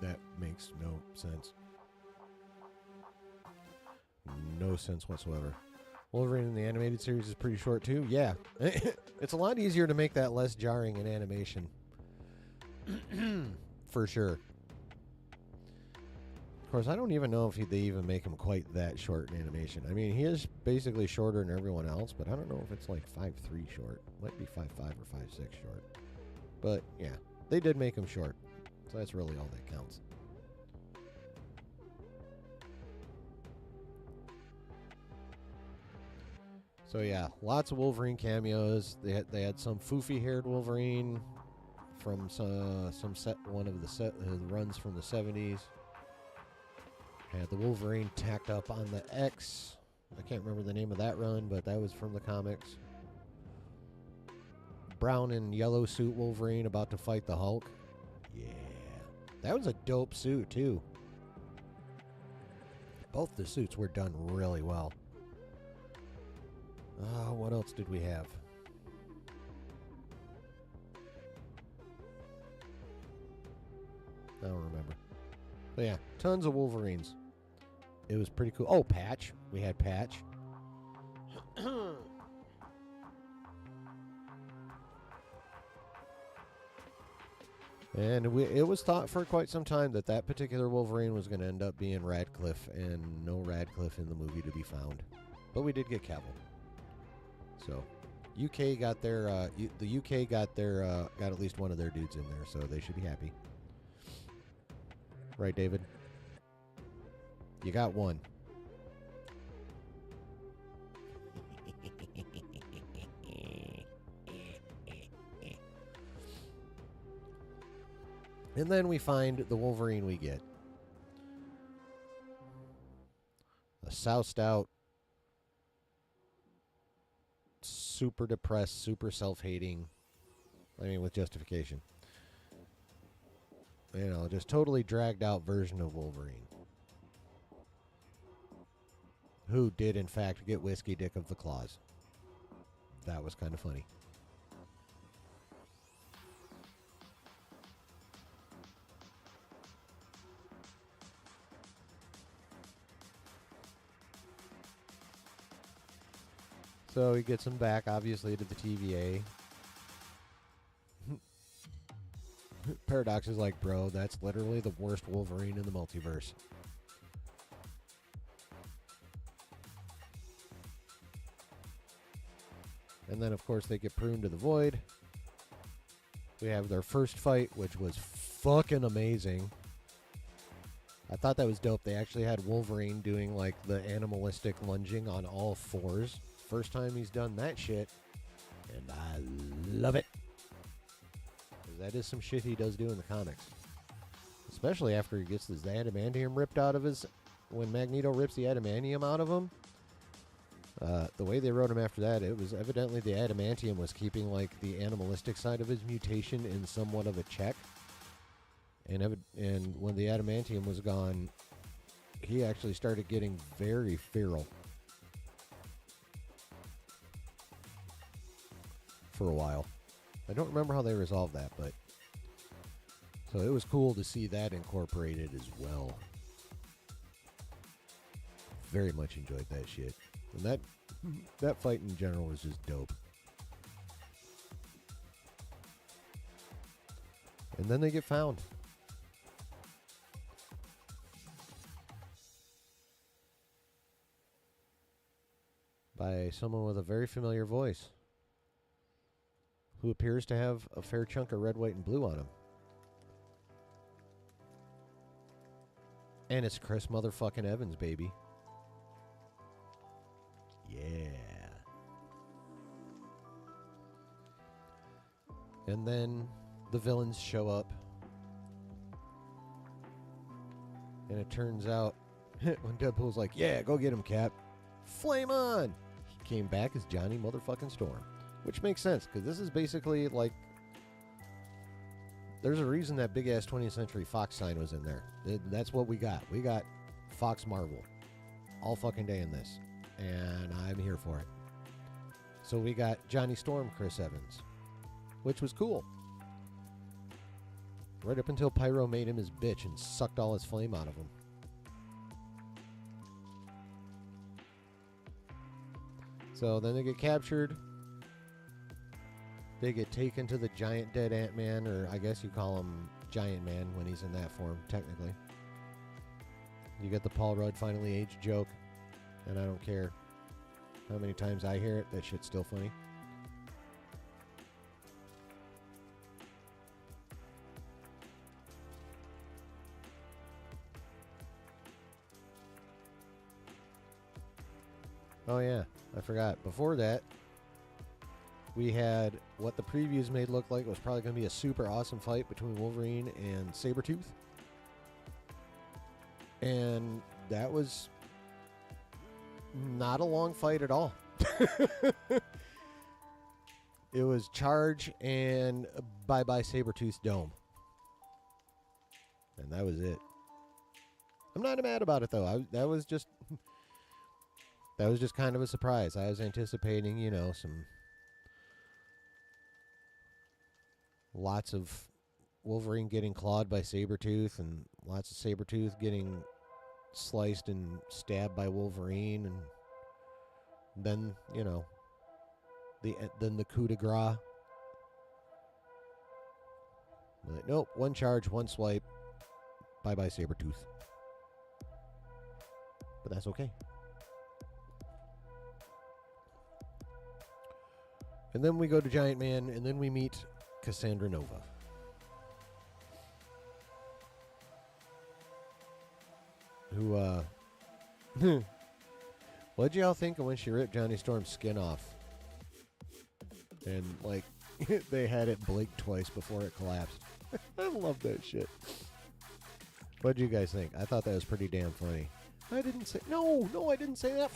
That makes no sense. No sense whatsoever. Wolverine in the animated series is pretty short too. Yeah. It's a lot easier to make that less jarring in animation. For sure. Of course, I don't even know if they even make him quite that short in animation. I mean, he is basically shorter than everyone else, but I don't know if it's like 5'3" short. Might be 5'5" or 5'6" short. But yeah, they did make him short. So that's really all that counts. So yeah, lots of Wolverine cameos. They had some foofy-haired Wolverine from some set, one of the runs from the 70s. Had the Wolverine tacked up on the X. I can't remember the name of that run, but that was from the comics. Brown and yellow suit Wolverine about to fight the Hulk. Yeah. That was a dope suit, too. Both the suits were done really well. What else did we have? I don't remember. But yeah, tons of Wolverines. It was pretty cool. Oh, Patch. We had Patch. And it was thought for quite some time that particular Wolverine was going to end up being Radcliffe, and no Radcliffe in the movie to be found. But we did get Cavill. So, UK got their the UK got at least one of their dudes in there, so they should be happy. Right, David? You got one. And then we find the Wolverine we get. A soused out, super depressed, super self-hating, I mean, with justification. You know, just totally dragged out version of Wolverine. Who did, in fact, get Whiskey Dick of the Claws. That was kind of funny. So he gets him back, obviously, to the TVA. Paradox is like, bro, that's literally the worst Wolverine in the multiverse. And then, of course, they get pruned to the void. We have their first fight, which was fucking amazing. I thought that was dope. They actually had Wolverine doing, like, the animalistic lunging on all fours. First time he's done that shit, and I love it. Because that is some shit he does do in the comics. Especially after he gets his adamantium ripped out of his... When Magneto rips the adamantium out of him. The way they wrote him after that, it was evidently the adamantium was keeping, like, the animalistic side of his mutation in somewhat of a check. And when the adamantium was gone, he actually started getting very feral. For a while. I don't remember how they resolved that, but so it was cool to see that incorporated as well. Very much enjoyed that shit. And that fight in general was just dope. And then they get found. By someone with a very familiar voice, who appears to have a fair chunk of red, white, and blue on him. And it's Chris motherfucking Evans, baby. Yeah. And then the villains show up. And it turns out, when Deadpool's like, yeah, go get him, Cap. Flame on! He came back as Johnny motherfucking Storm. Which makes sense, because this is basically like There's a reason that big ass 20th Century Fox sign was in there. That's what we got. We got Fox Marvel all fucking day in this, and I'm here for it. So we got Johnny Storm, Chris Evans, which was cool. Right up until Pyro made him his bitch and sucked all his flame out of him. So then they get captured. They get taken to the giant dead Ant-Man, or I guess you call him Giant Man when he's in that form, technically. You get the Paul Rudd finally aged joke, and I don't care how many times I hear it, that shit's still funny. Oh yeah, I forgot. Before that, we had what the previews made look like was probably going to be a super awesome fight between Wolverine and Sabretooth. And that was not a long fight at all. It was charge and bye-bye Sabretooth's dome. And that was it. I'm not mad about it, though. That was just kind of a surprise. I was anticipating, you know, some lots of Wolverine getting clawed by Sabretooth and lots of Sabretooth getting sliced and stabbed by Wolverine, and then, you know, then the coup de grace. But nope, one charge, one swipe, bye-bye Sabretooth. But that's okay. And then we go to Giant Man, and then we meet Cassandra Nova. Who, what'd y'all think of when she ripped Johnny Storm's skin off? And, like, they had it blink twice before it collapsed. I love that shit. What'd you guys think? I thought that was pretty damn funny. I didn't say... No, I didn't say that.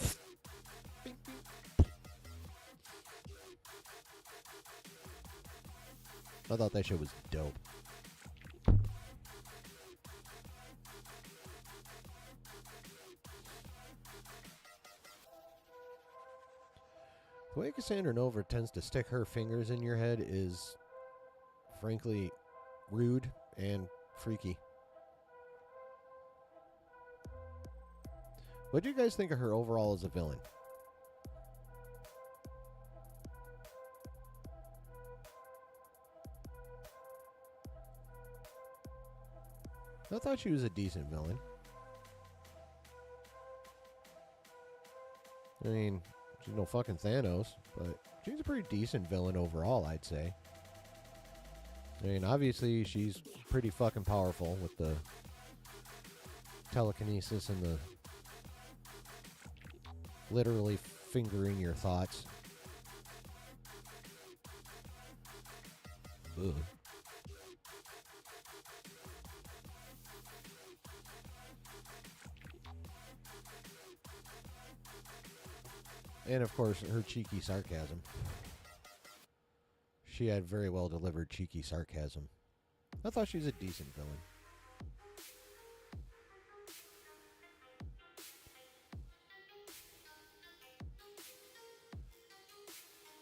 I thought that shit was dope. The way Cassandra Nova tends to stick her fingers in your head is, frankly, rude and freaky. What do you guys think of her overall as a villain? I thought she was a decent villain. I mean, she's no fucking Thanos, but she's a pretty decent villain overall, I'd say. I mean, obviously, she's pretty fucking powerful with the telekinesis and the literally fingering your thoughts. Ugh. And, of course, her cheeky sarcasm. She had very well delivered cheeky sarcasm. I thought she was a decent villain.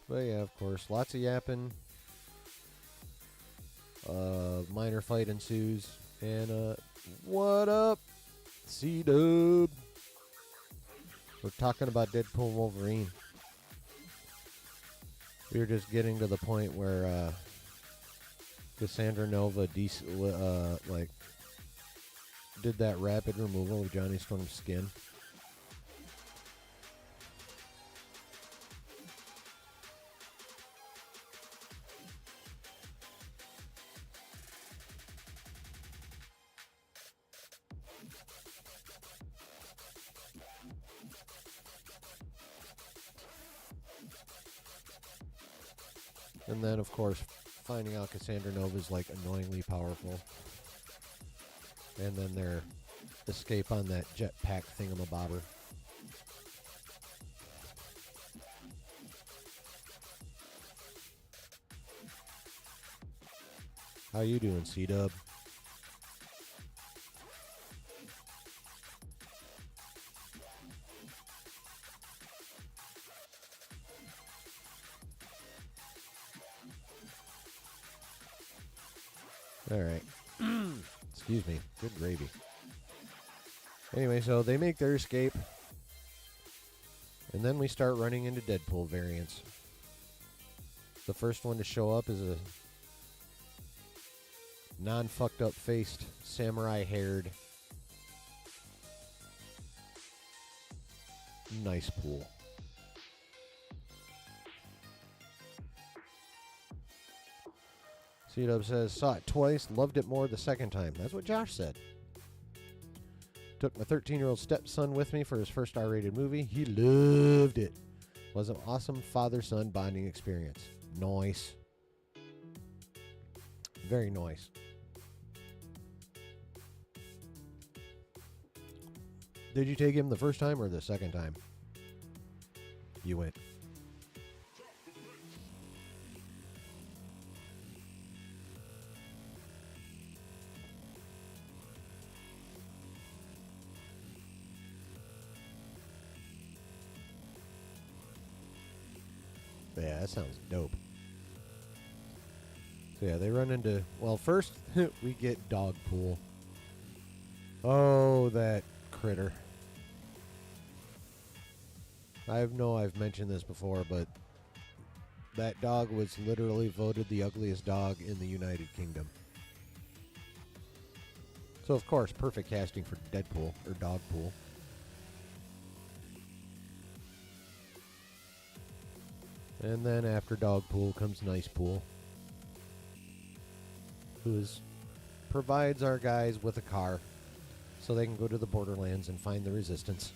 But, yeah, of course, lots of yapping. Minor fight ensues. And, what up, C-Dub? We're talking about Deadpool Wolverine. We were just getting to the point where Cassandra Nova did that rapid removal of Johnny Storm's skin. And then, of course, finding out Cassandra Nova's, like, annoyingly powerful. And then their escape on that jetpack thingamabobber. How you doing, C-Dub? All right. Excuse me. Good gravy. Anyway, so they make their escape. And then we start running into Deadpool variants. The first one to show up is a non-fucked up faced, samurai haired, nice pool. C-Dub says, saw it twice, loved it more the second time. That's what Josh said. Took my 13-year-old stepson with me for his first R-rated movie. He loved it. Was an awesome father-son bonding experience. Nice. Very nice. Did you take him the first time or the second time? You went. Yeah, that sounds dope. So yeah, they run into... Well, first we get Dogpool. Oh, that critter. I've mentioned this before, but that dog was literally voted the ugliest dog in the United Kingdom. So, of course, perfect casting for Deadpool, or Dogpool. And then after Dogpool comes Nicepool, who provides our guys with a car so they can go to the borderlands and find the resistance.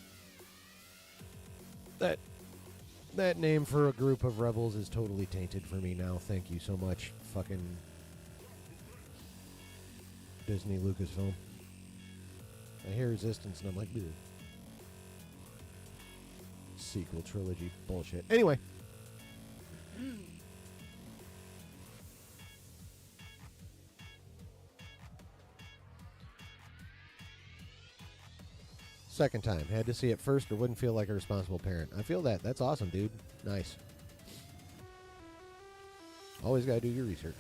That name for a group of rebels is totally tainted for me now. Thank you so much, fucking Disney Lucasfilm. I hear resistance and I'm like, bleh. Sequel trilogy bullshit. Anyway. Second time. Had to see it first or wouldn't feel like a responsible parent. I feel that. That's awesome, dude. Nice. Always got to do your research.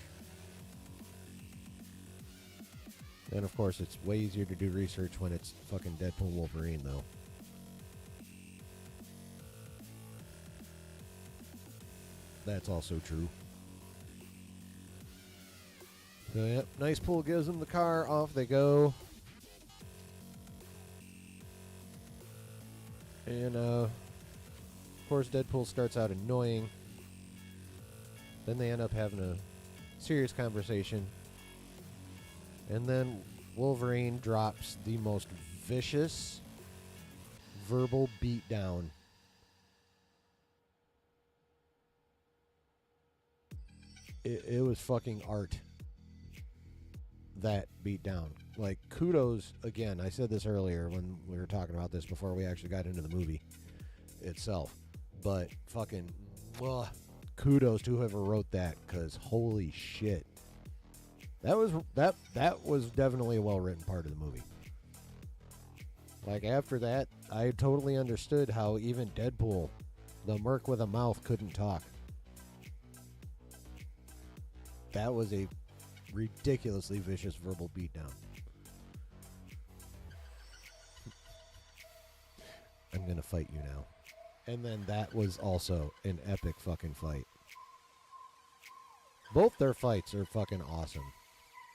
And of course, it's way easier to do research when it's fucking Deadpool Wolverine, though. That's also true. So, yep. Nicepool gives them the car. Off they go. And, of course, Deadpool starts out annoying. Then they end up having a serious conversation. And then Wolverine drops the most vicious verbal beatdown. It was fucking art. That beatdown. Like, kudos, again, I said this earlier when we were talking about this before we actually got into the movie itself. But fucking, well, kudos to whoever wrote that, because holy shit. That was definitely a well-written part of the movie. Like, after that, I totally understood how even Deadpool, the merc with a mouth, couldn't talk. That was a ridiculously vicious verbal beatdown. I'm gonna fight you now. And then that was also an epic fucking fight. Both their fights are fucking awesome.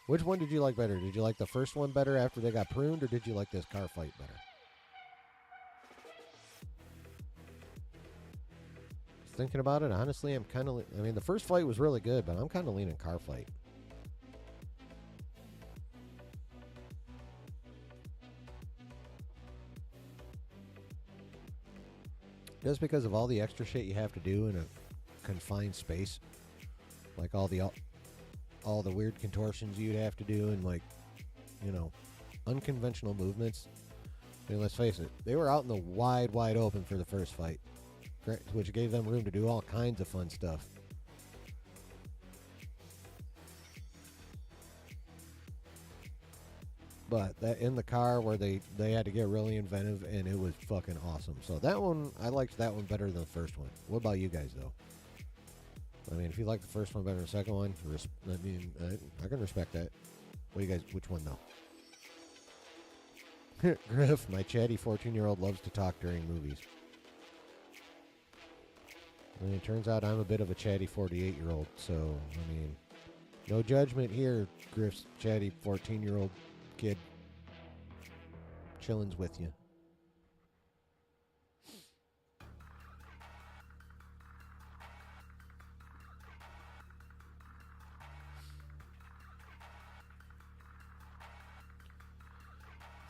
Which one did you like better? Did you like the first one better after they got pruned, or did you like this car fight better? Thinking about it, honestly, I'm kind of... I mean, the first fight was really good, but I'm kind of leaning car fight. Just because of all the extra shit you have to do in a confined space. Like all the weird contortions you'd have to do and, like, you know, unconventional movements. I mean, let's face it, they were out in the wide open for the first fight, which gave them room to do all kinds of fun stuff. But that in the car where they had to get really inventive, and it was fucking awesome. So that one, I liked that one better than the first one. What about you guys, though? I mean, if you like the first one better than the second one, I can respect that. What do you guys? Which one though? Griff, my chatty 14-year-old loves to talk during movies. And it turns out I'm a bit of a chatty 48-year-old, so I mean, no judgment here, Griff's chatty 14-year-old kid. Chillin's with you.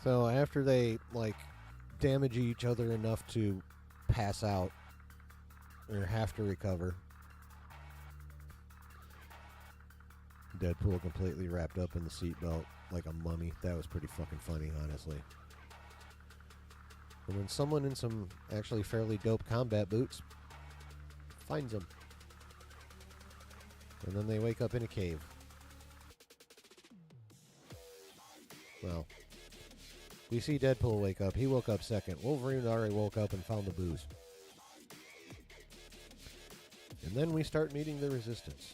So after they, like, damage each other enough to pass out or have to recover, Deadpool completely wrapped up in the seatbelt like a mummy. That was pretty fucking funny, honestly. And then someone in some actually fairly dope combat boots finds them. And then they wake up in a cave. Well, we see Deadpool wake up. He woke up second. Wolverine already woke up and found the booze. And then we start meeting the Resistance.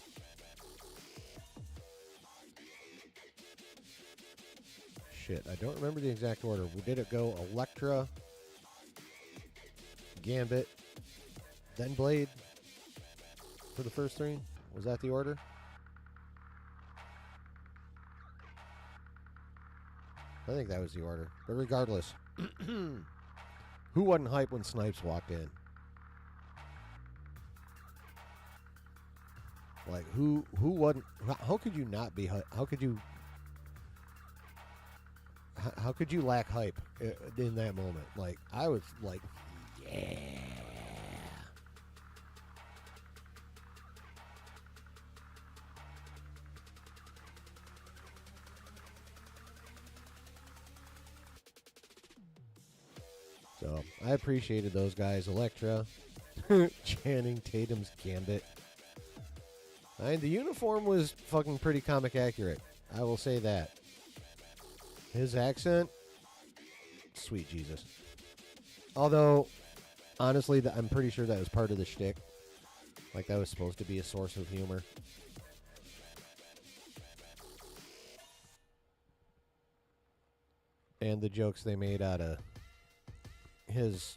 Shit, I don't remember the exact order. Did it go Elektra, Gambit, then Blade for the first three? Was that the order? I think that was the order. But regardless, who wasn't hyped when Snipes walked in? Like, who wasn't... How could you not be hyped? How could you lack hype in that moment? Like, I was like, yeah. So, I appreciated those guys. Elektra, Channing Tatum's Gambit. And the uniform was fucking pretty comic accurate. I will say that. His accent, sweet Jesus. Although, honestly, I'm pretty sure that was part of the shtick. Like, that was supposed to be a source of humor. And the jokes they made out of his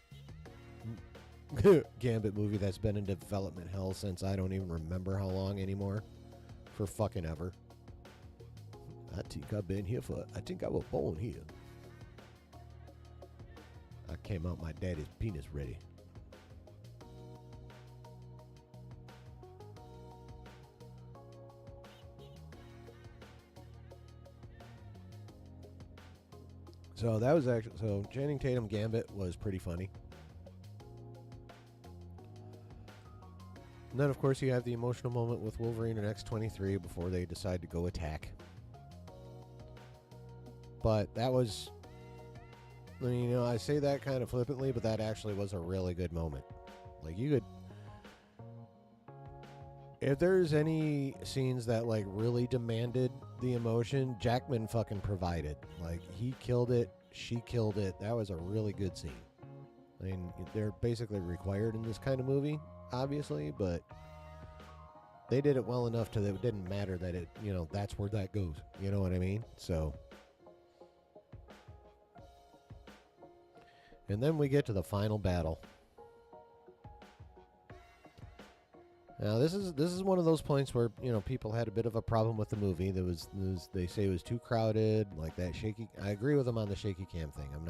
Gambit movie that's been in development hell since I don't even remember how long anymore. For fucking ever. I think I've been here I think I was born here. I came out my daddy's penis ready. So that was actually, so Channing Tatum Gambit was pretty funny. And then, of course, you have the emotional moment with Wolverine and X-23 before they decide to go attack. But that was, I mean, you know, I say that kind of flippantly, but that actually was a really good moment. Like, you could, if there's any scenes that, like, really demanded the emotion, Jackman fucking provided. Like, he killed it, she killed it. That was a really good scene. I mean, they're basically required in this kind of movie, obviously, but they did it well enough that it didn't matter that it, you know, that's where that goes. You know what I mean? So, and then we get to the final battle. Now this is one of those points where, you know, people had a bit of a problem with the movie. They say it was too crowded, like that shaky. I agree with them on the shaky cam thing. I'm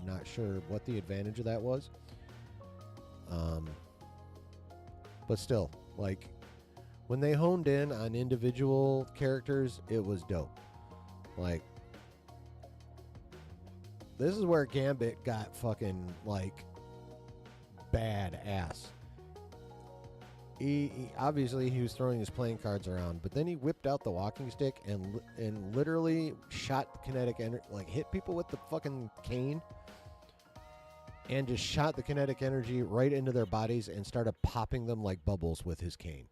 not sure what the advantage of that was. But still, like, when they honed in on individual characters, it was dope. Like, this is where Gambit got fucking, like, badass. He obviously he was throwing his playing cards around, but then he whipped out the walking stick and literally shot the kinetic energy, like hit people with the fucking cane, and just shot the kinetic energy right into their bodies and started popping them like bubbles with his cane.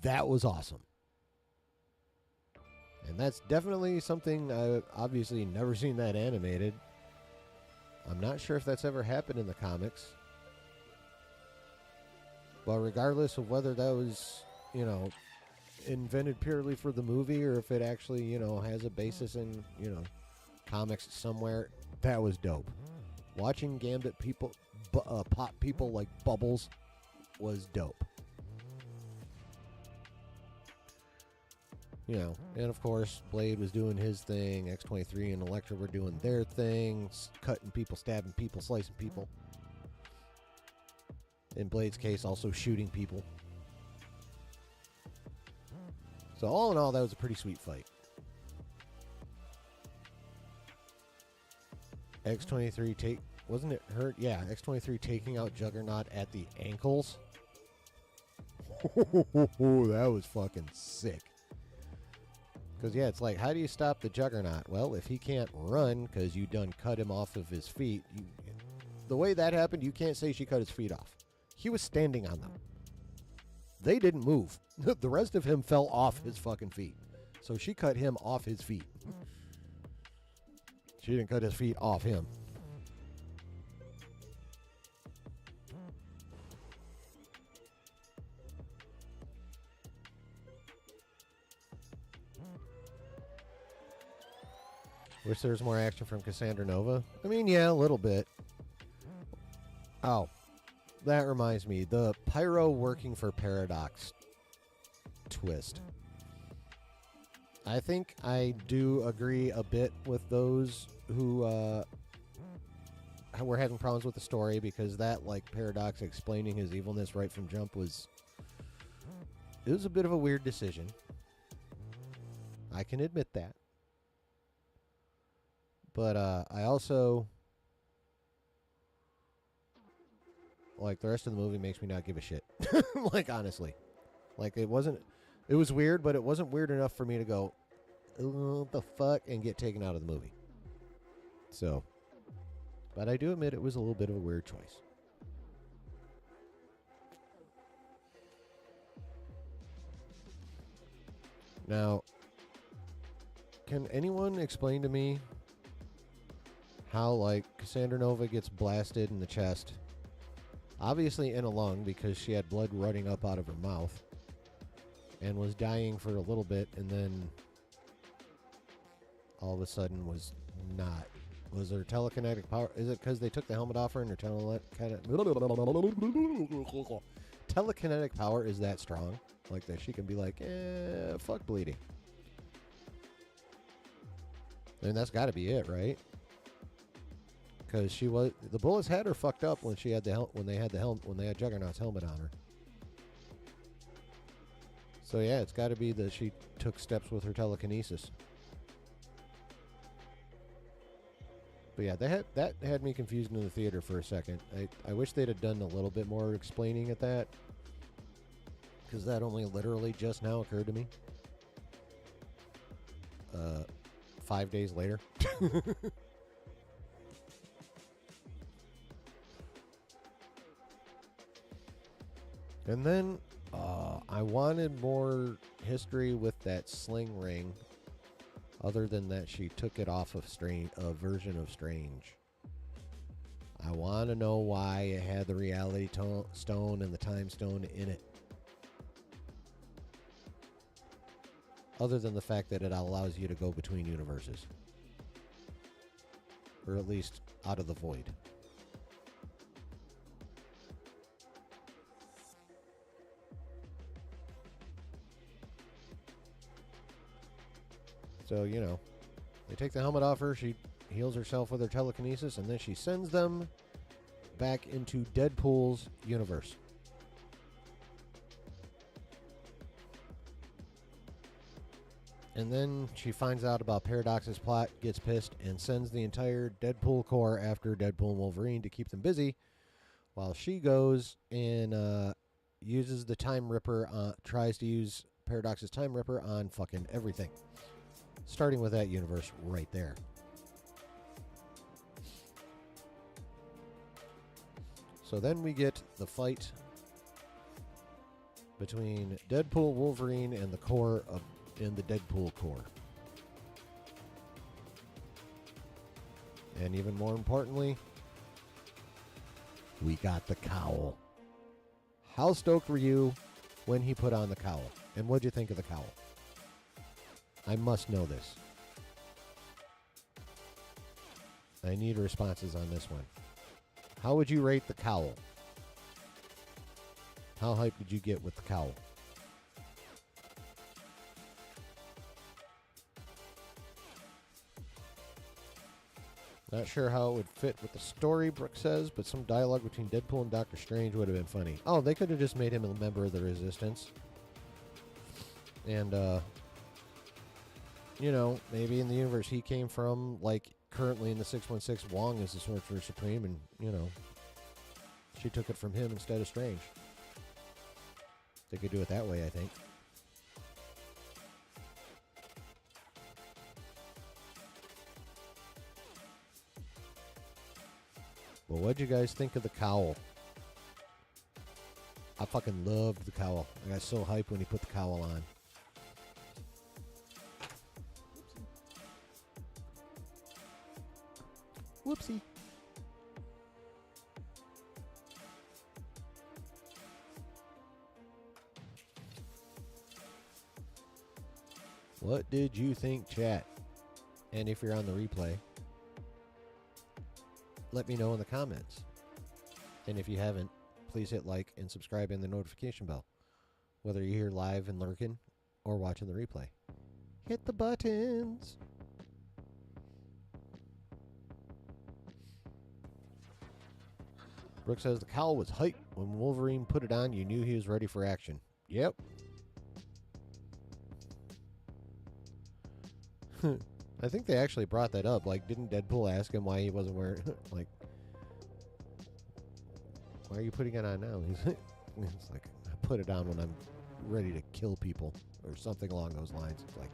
That was awesome. And that's definitely something I've obviously never seen that animated. I'm not sure if that's ever happened in the comics. But regardless of whether that was, invented purely for the movie or if it actually, has a basis in, comics somewhere, that was dope. Watching Gambit people pop people like bubbles was dope. And of course, Blade was doing his thing. X-23 and Elektra were doing their things, cutting people, stabbing people, slicing people. In Blade's case, also shooting people. So all in all, that was a pretty sweet fight. X-23 wasn't it hurt? Yeah, X-23 taking out Juggernaut at the ankles. That was fucking sick. Because, yeah, it's like, how do you stop the Juggernaut? Well, if he can't run because you done cut him off of his feet, the way that happened, you can't say she cut his feet off. He was standing on them. They didn't move. The rest of him fell off his fucking feet. So she cut him off his feet. She didn't cut his feet off him. Wish there was more action from Cassandra Nova. I mean, yeah, a little bit. Oh, that reminds me. The Pyro working for Paradox twist. I think I do agree a bit with those who were having problems with the story because that, like, Paradox explaining his evilness right from jump was a bit of a weird decision. I can admit that. But I also, like, the rest of the movie makes me not give a shit. Like, honestly. Like, it was weird, but it wasn't weird enough for me to go, what the fuck, and get taken out of the movie. So, but I do admit it was a little bit of a weird choice. Now, can anyone explain to me how, like, Cassandra Nova gets blasted in the chest, obviously in a lung because she had blood running up out of her mouth, and was dying for a little bit, and then all of a sudden was not. Was her telekinetic power? Is it because they took the helmet off her and her telekinetic power is that strong? Like that she can be like, fuck bleeding. I mean, that's got to be it, right? Because the bullets had her fucked up when she had when they had Juggernaut's helmet on her. So yeah, it's got to be that she took steps with her telekinesis. But yeah, that had me confused in the theater for a second. I wish they'd have done a little bit more explaining at that, because that only literally just now occurred to me. 5 days later. And then I wanted more history with that sling ring, other than that she took it off of a version of Strange. I want to know why it had the reality stone and the time stone in it. Other than the fact that it allows you to go between universes. Or at least out of the void. So, they take the helmet off her, she heals herself with her telekinesis, and then she sends them back into Deadpool's universe. And then she finds out about Paradox's plot, gets pissed, and sends the entire Deadpool Corps after Deadpool and Wolverine to keep them busy, while she goes and uses the Time Ripper, tries to use Paradox's Time Ripper on fucking everything. Starting with that universe right there. So then we get the fight between Deadpool, Wolverine, and the core in the Deadpool Corps. And even more importantly, we got the cowl. How stoked were you when he put on the cowl? And what'd you think of the cowl? I must know this. I need responses on this one. How would you rate the cowl? How hyped did you get with the cowl? Not sure how it would fit with the story, Brooke says, but some dialogue between Deadpool and Doctor Strange would have been funny. Oh, they could have just made him a member of the Resistance. And, you know, maybe in the universe he came from, like, currently in the 616, Wong is the Sorcerer Supreme, and, you know, she took it from him instead of Strange. They could do it that way, I think. Well, what'd you guys think of the cowl? I fucking loved the cowl. I got so hyped when he put the cowl on. Whoopsie. What did you think, chat? And if you're on the replay, let me know in the comments. And if you haven't, please hit like and subscribe and the notification bell, whether you're here live and lurking or watching the replay. Hit the buttons. Brooke says the cowl was hype. When Wolverine put it on, you knew he was ready for action. Yep. I think they actually brought that up. Like, didn't Deadpool ask him why he wasn't wearing, like, why are you putting it on now? He's like, I put it on when I'm ready to kill people, or something along those lines. It's like,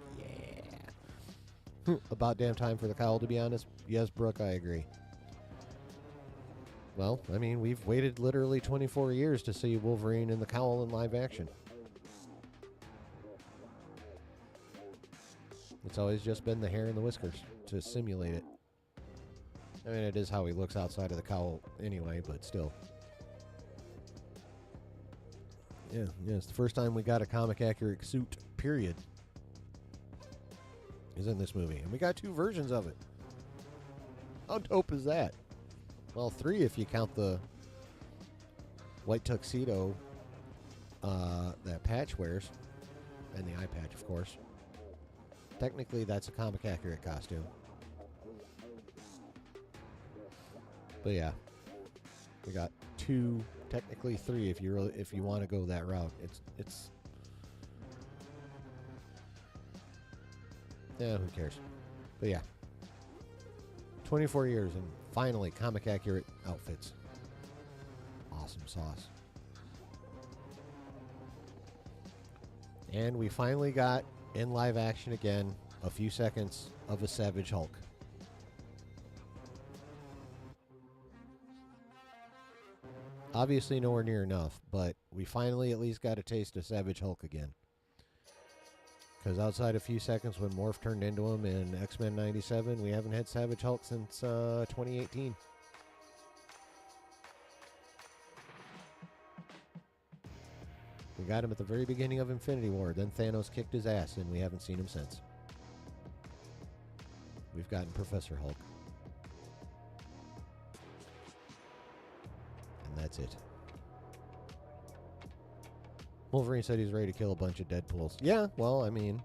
yeah. About damn time for the cowl, to be honest. Yes, Brooke, I agree. Well, I mean, we've waited literally 24 years to see Wolverine in the cowl in live action. It's always just been the hair and the whiskers to simulate it. I mean, it is how he looks outside of the cowl anyway, but still. Yeah, it's the first time we got a comic-accurate suit, period, is in this movie. And we got 2 versions of it. How dope is that? Well, 3 if you count the white tuxedo that Patch wears. And the eye patch, of course. Technically, that's a comic-accurate costume. But yeah, we got 2, technically 3 if you want to go that route. It's yeah, who cares? But yeah, 24 years and finally comic-accurate outfits. Awesome sauce. And we finally got, in live action again, a few seconds of a Savage Hulk. Obviously nowhere near enough, but we finally at least got a taste of Savage Hulk again. Because outside a few seconds when Morph turned into him in X-Men 97, we haven't had Savage Hulk since 2018. We got him at the very beginning of Infinity War. Then Thanos kicked his ass, and we haven't seen him since. We've gotten Professor Hulk. And that's it. Wolverine said he's ready to kill a bunch of Deadpools. Yeah, well, I mean...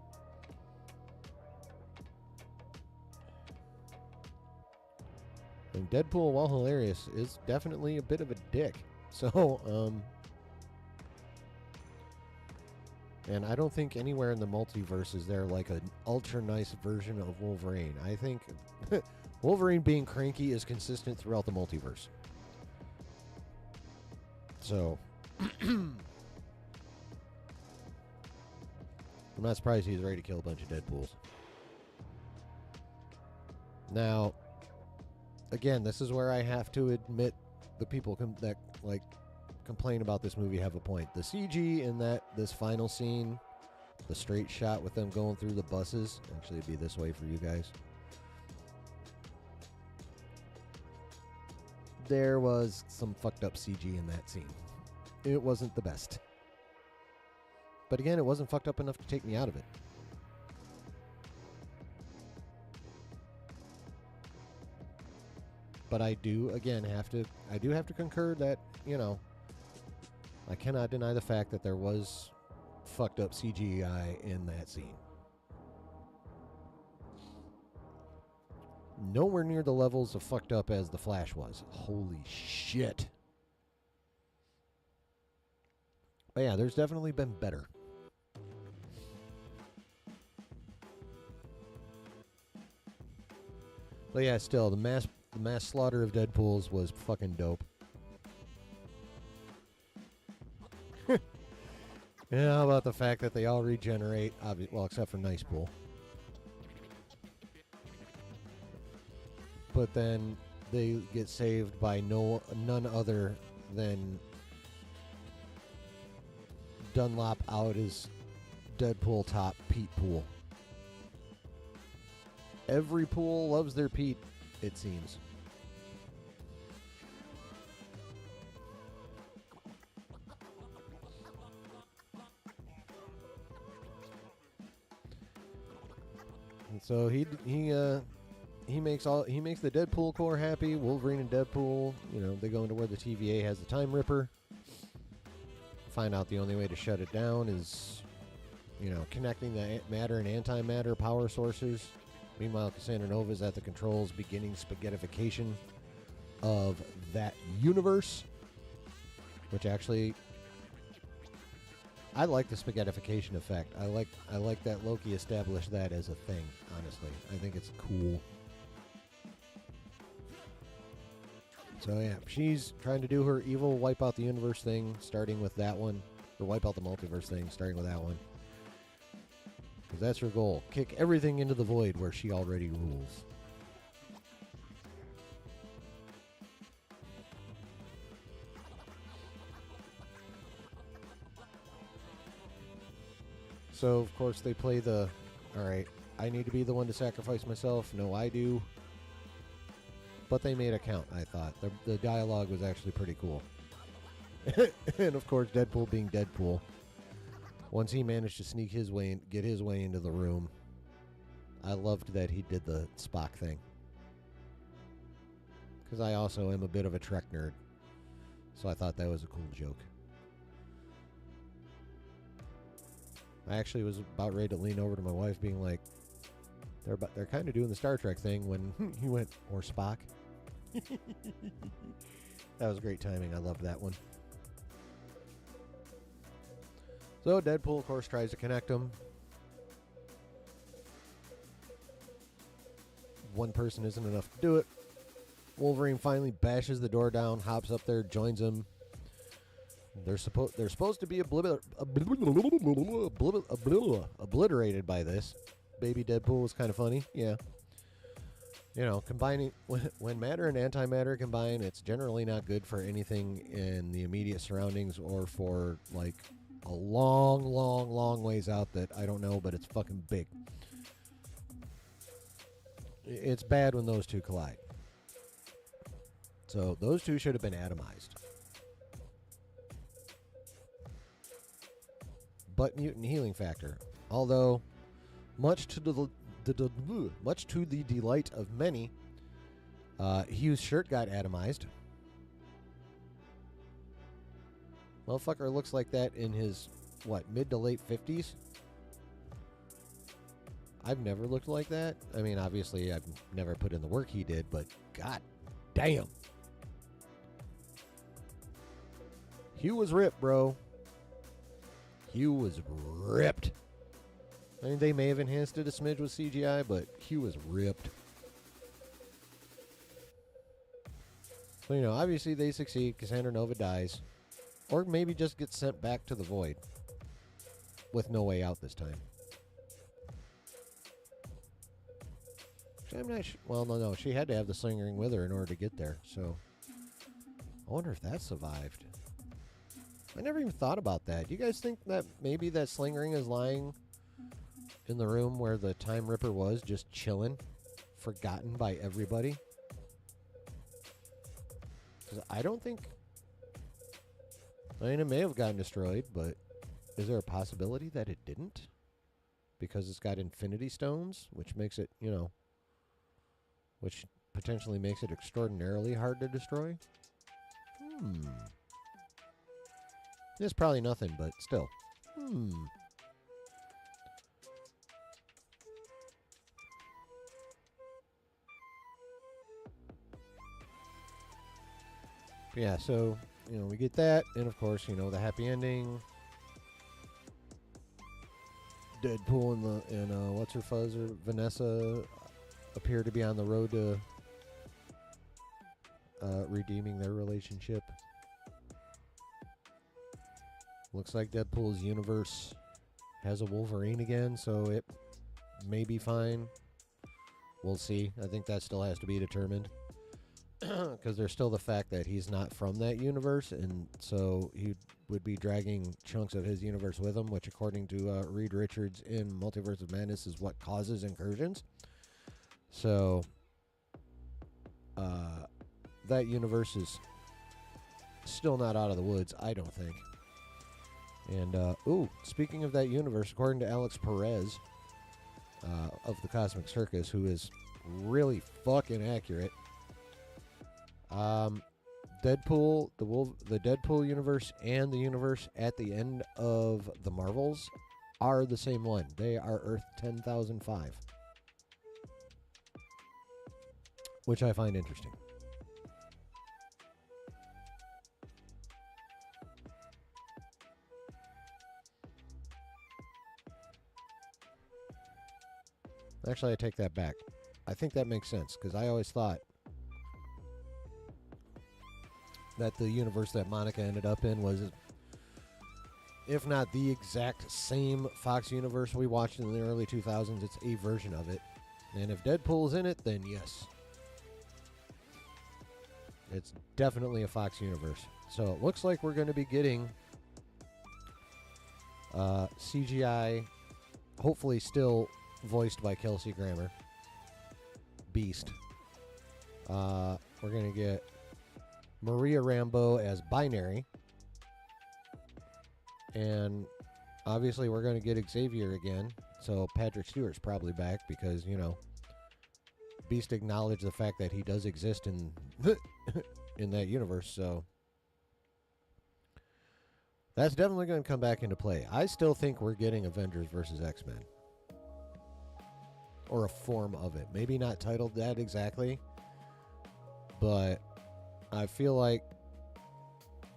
Deadpool, while hilarious, is definitely a bit of a dick. So, and I don't think anywhere in the multiverse is there like an ultra nice version of Wolverine. I think Wolverine being cranky is consistent throughout the multiverse. So, I'm not surprised he's ready to kill a bunch of Deadpools. Now, again, this is where I have to admit the people that like complain about this movie have a point. The CG in this final scene, the straight shot with them going through the buses, actually it'd be this way for you guys. there was some fucked up CG in that scene. It wasn't the best. But again, it wasn't fucked up enough to take me out of it. But I do have to concur that, you know, I cannot deny the fact that there was fucked up CGI in that scene. Nowhere near the levels of fucked up as the Flash was. Holy shit. But yeah, there's definitely been better. But yeah, still, the mass slaughter of Deadpools was fucking dope. Yeah, how about the fact that they all regenerate? Well, except for Nice Pool. But then they get saved by none other than Dunlop out as Deadpool top Pete Pool. Every pool loves their Pete, it seems. And so he makes the Deadpool Corps happy. Wolverine and Deadpool, you know, they go into where the TVA has the Time Ripper. Find out the only way to shut it down is, you know, connecting the matter and antimatter power sources. Meanwhile, Cassandra Nova is at the controls, beginning spaghettification of that universe. Which actually, I like the spaghettification effect. I like that Loki established that as a thing. Honestly, I think it's cool. So yeah, she's trying to do her evil wipe out the universe thing, starting with that one, or wipe out the multiverse thing, starting with that one. Because that's her goal. Kick everything into the void where she already rules. So, of course, they play the, alright, I need to be the one to sacrifice myself. No, I do. But they made it count, I thought. The dialogue was actually pretty cool. And, of course, Deadpool being Deadpool. Once he managed to sneak his way in, get his way into the room, I loved that he did the Spock thing. Because I also am a bit of a Trek nerd. So I thought that was a cool joke. I actually was about ready to lean over to my wife being like, they're kind of doing the Star Trek thing when he went, or Spock. That was great timing. I loved that one. So Deadpool, of course, tries to connect them. One person isn't enough to do it. Wolverine finally bashes the door down, hops up there, joins him. They're supposed to be obliterated by this. Baby Deadpool was kind of funny, yeah. You know, combining when matter and antimatter combine, it's generally not good for anything in the immediate surroundings or for like a long ways out that I don't know, but it's fucking big. It's bad when those two collide. So those two should have been atomized. But mutant healing factor, although much to the delight of many, Hugh's shirt got atomized. Motherfucker looks like that in his mid to late 50s. I've never looked like that. I mean, obviously, I've never put in the work he did, but god damn, Hugh was ripped, bro. Hugh was ripped. I mean, they may have enhanced it a smidge with CGI, but Hugh was ripped. So, you know, obviously they succeed. Cassandra Nova dies. Or maybe just gets sent back to the void. With no way out this time. I'm not sure. Well, no. She had to have the sling ring with her in order to get there. So, I wonder if that survived. I never even thought about that. You guys think that maybe that sling ring is lying in the room where the Time Ripper was, just chilling, forgotten by everybody? Because I don't think... I mean, it may have gotten destroyed, but is there a possibility that it didn't? Because it's got infinity stones, which makes it, you know... Which potentially makes it extraordinarily hard to destroy? It's probably nothing, but still. Yeah, so, you know, we get that, and of course, you know, the happy ending. Deadpool and what's her fuzz, or Vanessa, appear to be on the road to redeeming their relationship. Looks like Deadpool's universe has a Wolverine again, so it may be fine. We'll see. I think that still has to be determined. Because there's still the fact that he's not from that universe, and so he would be dragging chunks of his universe with him, which according to Reed Richards in Multiverse of Madness is what causes incursions. So that universe is still not out of the woods, I don't think. And, speaking of that universe, according to Alex Perez of the Cosmic Circus, who is really fucking accurate, Deadpool, the Deadpool universe and the universe at the end of the Marvels are the same one. They are Earth 10,005. Which I find interesting. Actually, I take that back. I think that makes sense, because I always thought that the universe that Monica ended up in was, if not the exact same Fox universe we watched in the early 2000s, it's a version of it. And if Deadpool's in it, then yes. It's definitely a Fox universe. So it looks like we're going to be getting CGI, hopefully still voiced by Kelsey Grammer, Beast. We're going to get Maria Rambeau as Binary. And obviously we're going to get Xavier again. So Patrick Stewart's probably back because, you know, Beast acknowledged the fact that he does exist in in that universe. So that's definitely going to come back into play. I still think we're getting Avengers versus X-Men. Or a form of it. Maybe not titled that exactly. But I feel like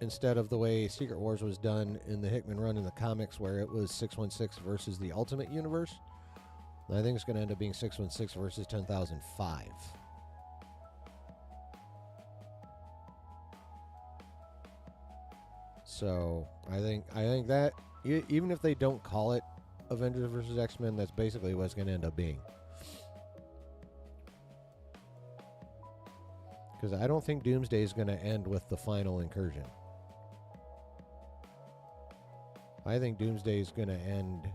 instead of the way Secret Wars was done in the Hickman run in the comics, where it was 616 versus the Ultimate Universe, I think it's going to end up being 616 versus 10,005. So I think that even if they don't call it Avengers versus X-Men, that's basically what it's going to end up being. Because I don't think Doomsday is going to end with the final incursion. I think Doomsday is going to end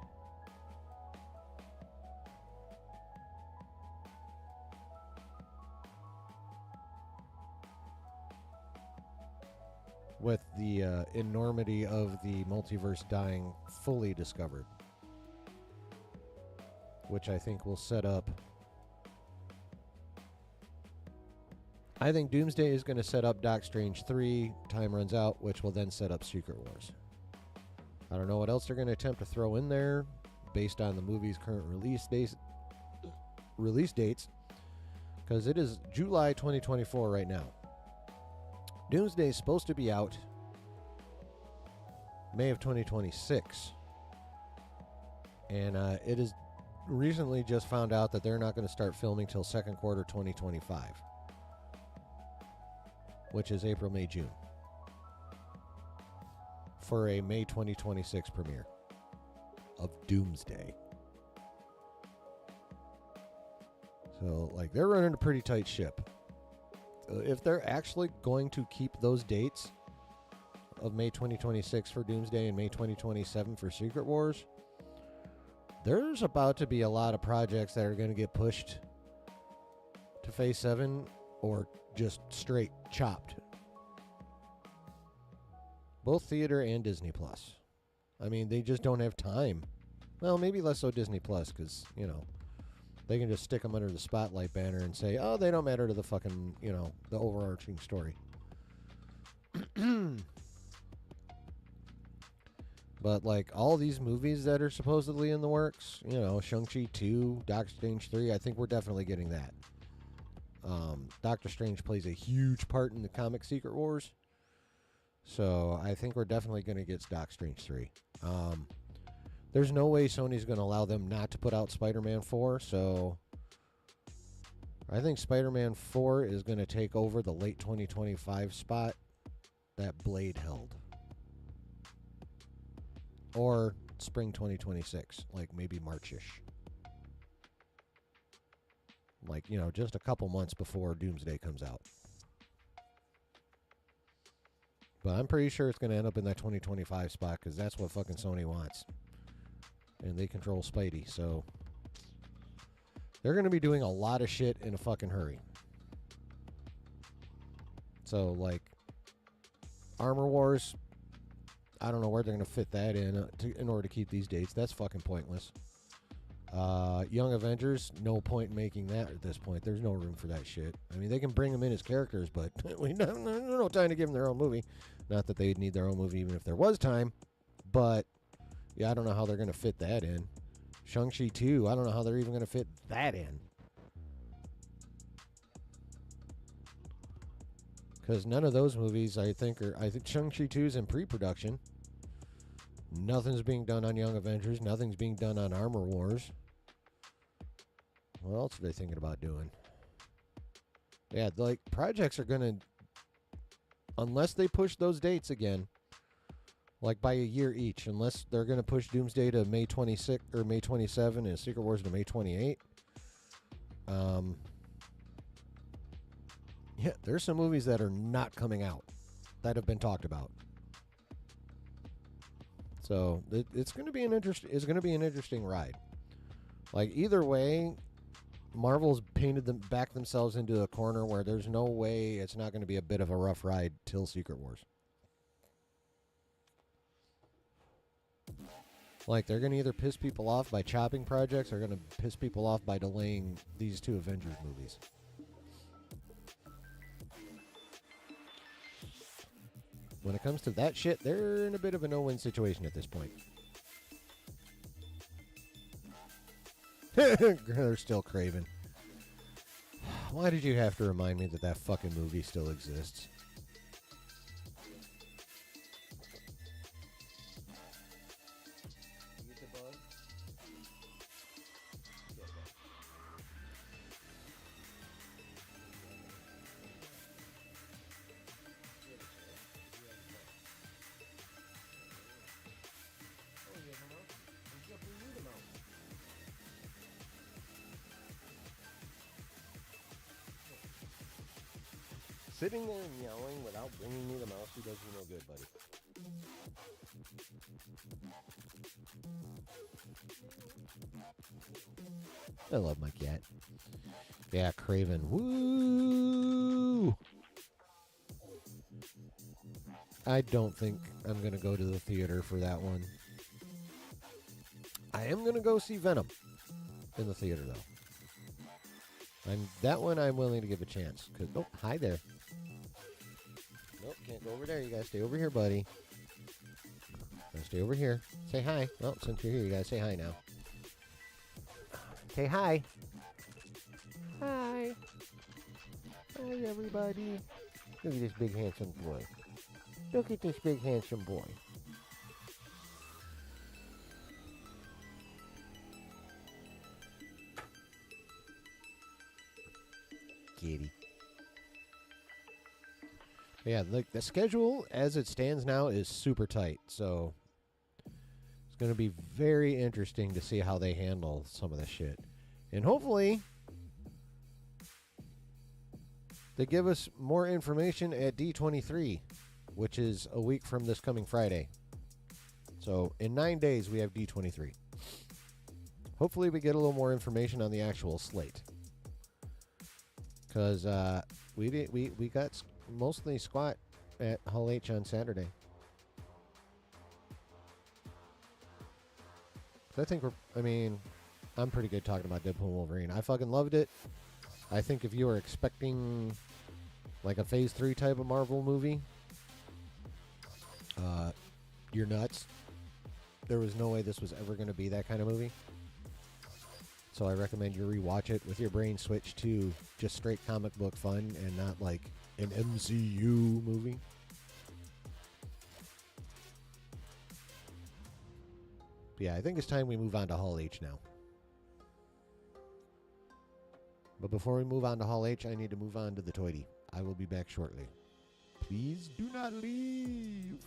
with the enormity of the multiverse dying fully discovered. Which I think will set up... I think Doomsday is going to set up Doc Strange 3, Time Runs Out, which will then set up Secret Wars. I don't know what else they're going to attempt to throw in there based on the movie's current release dates, because it is July 2024 right now. Doomsday is supposed to be out May of 2026, and it is recently just found out that they're not going to start filming till second quarter 2025. Which is April, May, June, for a May 2026 premiere of Doomsday. So, like, they're running a pretty tight ship. If they're actually going to keep those dates of May 2026 for Doomsday and May 2027 for Secret Wars, there's about to be a lot of projects that are going to get pushed to Phase 7 or just straight chopped Both theater and Disney Plus. I mean, they just don't have time. Well, maybe less so Disney Plus, because, you know, they can just stick them under the spotlight banner and say, oh, they don't matter to the fucking, you know, the overarching story. But, like, all these movies that are supposedly in the works, you know, Shang-Chi 2, Doctor Strange 3, I think we're definitely getting that. Doctor Strange plays a huge part in the comic Secret Wars. So I think we're definitely going to get Doc Strange 3. There's no way Sony's going to allow them not to put out Spider-Man 4. So I think Spider-Man 4 is going to take over the late 2025 spot that Blade held. Or spring 2026, like maybe March-ish. Like, you know, just a couple months before Doomsday comes out. But I'm pretty sure it's going to end up in that 2025 spot because that's what fucking Sony wants. And they control Spidey, so they're going to be doing a lot of shit in a fucking hurry. So, like, Armor Wars, I don't know where they're going to fit that in order to keep these dates. That's fucking pointless. Young Avengers, no point in making that at this point. There's no room for that shit. I mean, they can bring them in as characters, but we there's no time to give them their own movie. Not that they'd need their own movie even if there was time. But, yeah, I don't know how they're going to fit that in. Shang-Chi 2, I don't know how they're even going to fit that in. Because none of those movies, I think Shang-Chi 2 is in pre-production. Nothing's being done on Young Avengers. Nothing's being done on Armor Wars. What else are they thinking about doing? Yeah, like, projects are going to, unless they push those dates again, like by a year each, unless they're going to push Doomsday to May 26 or May 27 and Secret Wars to May 28. Yeah, there's some movies that are not coming out that have been talked about. So it's going to be an interesting ride. Like, either way, Marvel's painted themselves into a corner where there's no way it's not going to be a bit of a rough ride till Secret Wars. Like, they're going to either piss people off by chopping projects or going to piss people off by delaying these two Avengers movies. When it comes to that shit, they're in a bit of a no-win situation at this point. They're still craving. Why did you have to remind me that that fucking movie still exists? Sitting there and yelling without bringing me the mouse, he does you no good, buddy. I love my cat. Yeah, Craven. Woo! I don't think I'm going to go to the theater for that one. I am going to go see Venom in the theater, though. That one I'm willing to give a chance. Oh, hi there. Nope, can't go over there. You gotta stay over here, buddy. Gotta stay over here. Say hi. Well, since you're here, you gotta say hi now. Say hi. Hi. Hi, everybody. Look at this big, handsome boy. Look at this big, handsome boy. Kitty. Yeah, the schedule as it stands now is super tight, so it's going to be very interesting to see how they handle some of this shit. And hopefully they give us more information at D23, which is a week from this coming Friday. So in 9 days, we have D23. Hopefully we get a little more information on the actual slate. Because we got mostly squat at Hall H on Saturday. I think I'm pretty good talking about Deadpool Wolverine. I fucking loved it. I think if you were expecting like a Phase 3 type of Marvel movie, you're nuts. There was no way this was ever going to be that kind of movie. So I recommend you rewatch it with your brain switched to just straight comic book fun and not like an MCU movie. But yeah, I think it's time we move on to Hall H now. But before we move on to Hall H, I need to move on to the Toity. I will be back shortly. Please do not leave.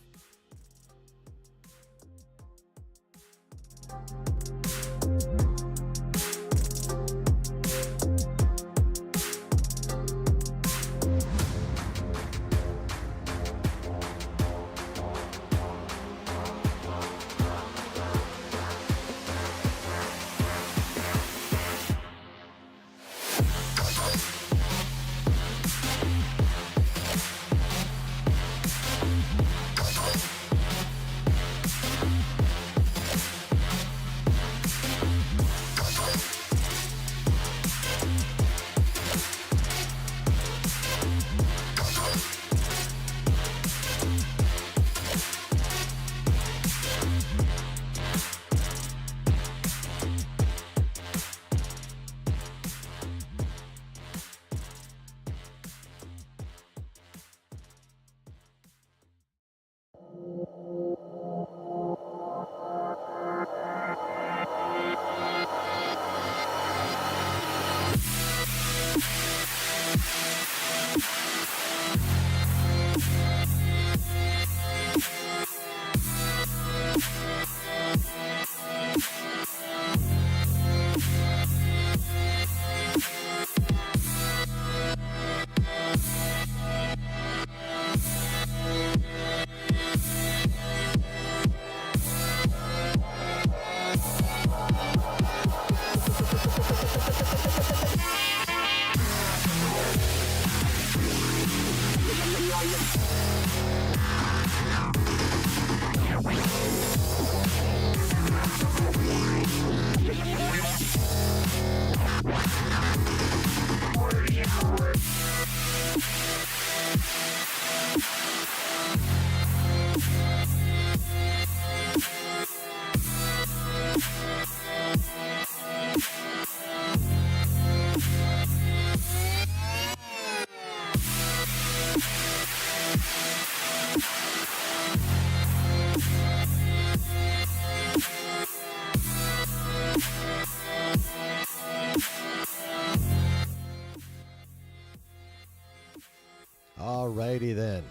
Alrighty then.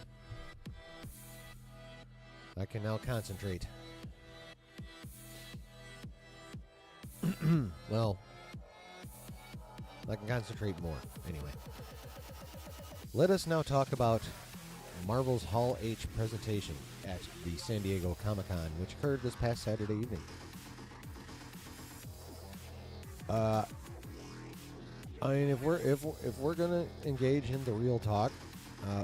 I can now concentrate. Well, I can concentrate more. Anyway. Let us now talk about Marvel's Hall H presentation at the San Diego Comic-Con, which occurred this past Saturday evening. I mean, if we're gonna engage in the real talk,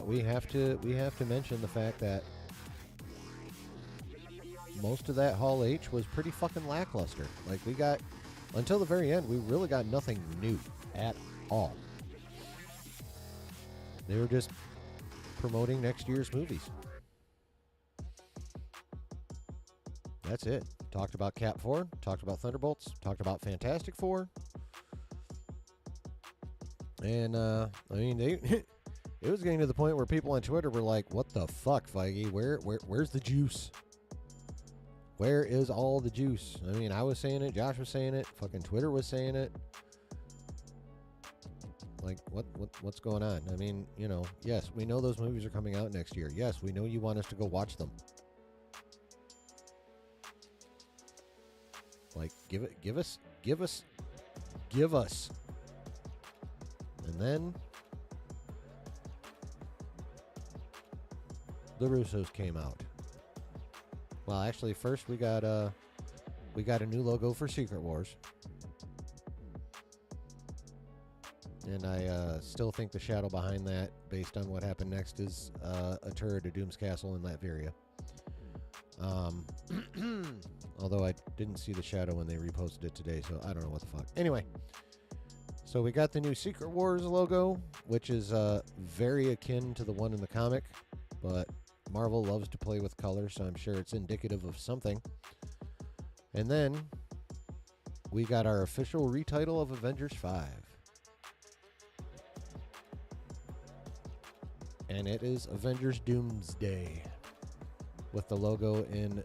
we have to mention the fact that most of that Hall H was pretty fucking lackluster. Like, we got, until the very end, we really got nothing new at all. They were just promoting next year's movies. That's it. Talked about Cap 4, talked about Thunderbolts, talked about Fantastic Four. And, I mean, it was getting to the point where people on Twitter were like, what the fuck, Feige? Where's the juice? Where is all the juice? I mean, I was saying it, Josh was saying it, fucking Twitter was saying it. Like, what's going on? I mean, you know, yes, we know those movies are coming out next year. Yes, we know you want us to go watch them. Like, give us. And then the Russos came out. Well, actually, first we got a new logo for Secret Wars. And I still think the shadow behind that, based on what happened next, is a turret of Doom's Castle in Latveria. Although I didn't see the shadow when they reposted it today, so I don't know what the fuck. Anyway, so we got the new Secret Wars logo, which is very akin to the one in the comic, but Marvel loves to play with color, so I'm sure it's indicative of something. And then we got our official retitle of Avengers 5. And it is Avengers Doomsday, with the logo in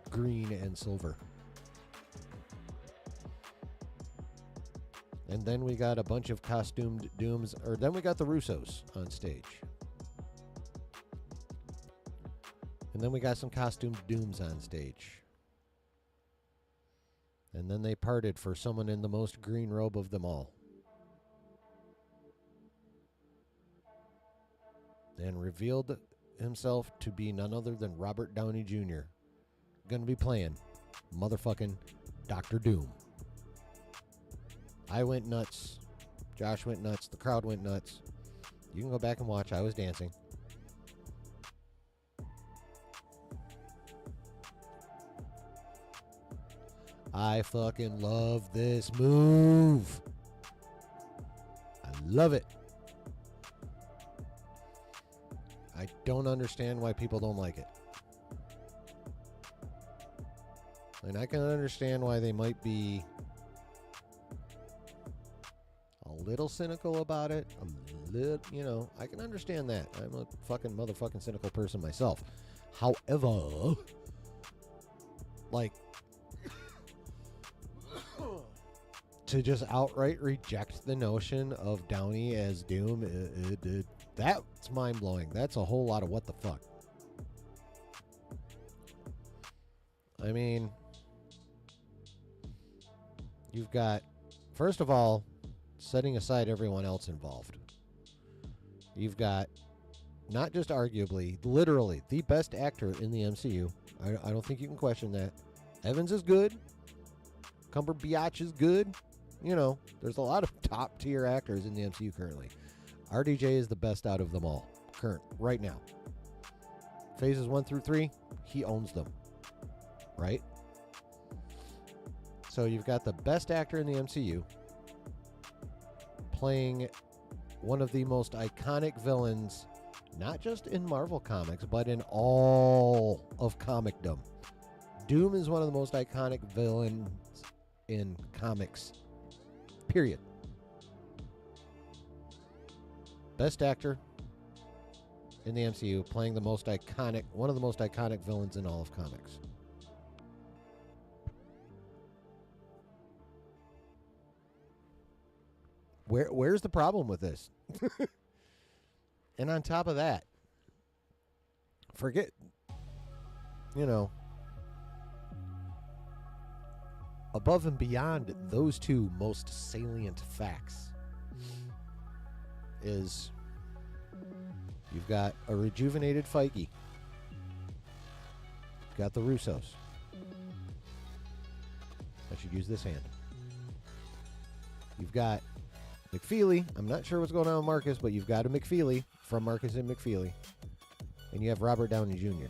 green and silver. And then we got a bunch of costumed Dooms, or then we got the Russos on stage. And then we got some costumed Dooms on stage. And then they parted for someone in the most green robe of them all. And revealed himself to be none other than Robert Downey Jr. Gonna be playing motherfucking Dr. Doom. I went nuts. Josh went nuts. The crowd went nuts. You can go back and watch. I was dancing. I fucking love this move. I love it. I don't understand why people don't like it. And I can understand why they might be a little cynical about it. A little, you know, I can understand that. I'm a fucking motherfucking cynical person myself. However, like, to just outright reject the notion of Downey as Doom, that's mind-blowing. That's a whole lot of what the fuck. I mean, you've got, first of all, setting aside everyone else involved, you've got, not just arguably, literally, the best actor in the MCU. I don't think you can question that. Evans is good. Cumberbatch is good. You know, there's a lot of top-tier actors in the MCU currently. RDJ is the best out of them all, right now. Phases 1 through 3, he owns them. Right? So you've got the best actor in the MCU playing one of the most iconic villains, not just in Marvel Comics, but in all of comicdom. Doom is one of the most iconic villains in comics. Period. Best actor in the MCU playing one of the most iconic villains in all of comics. Where's the problem with this? And on top of that, forget, you know, above and beyond those two most salient facts is you've got a rejuvenated Feige. You've got the Russos. I should use this hand. You've got McFeely. I'm not sure what's going on with Marcus, but you've got a McFeely from Marcus and McFeely. And you have Robert Downey Jr.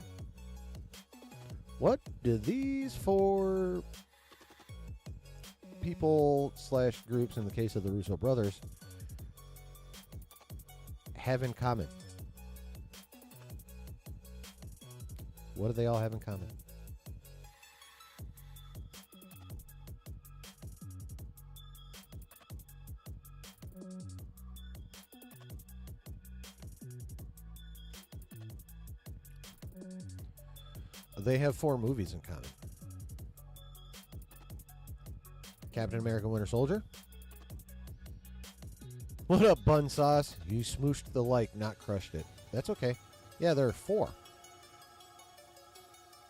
What do these four people / groups, in the case of the Russo brothers, have in common? What do they all have in common? They have 4 movies in common. Captain America Winter Soldier. What up, bun sauce? You smooshed the like, not crushed it. That's okay. Yeah, there are 4.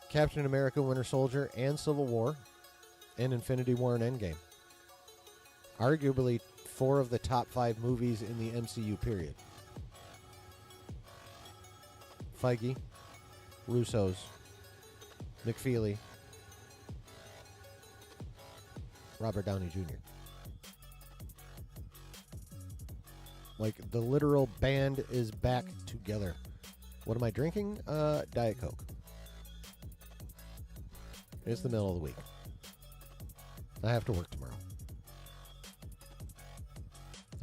Captain America Winter Soldier and Civil War and Infinity War and Endgame. Arguably 4 of the top 5 movies in the MCU period. Feige, Russos, McFeely, Robert Downey Jr. Like, the literal band is back together. What am I drinking? Diet Coke. It's the middle of the week. I have to work tomorrow.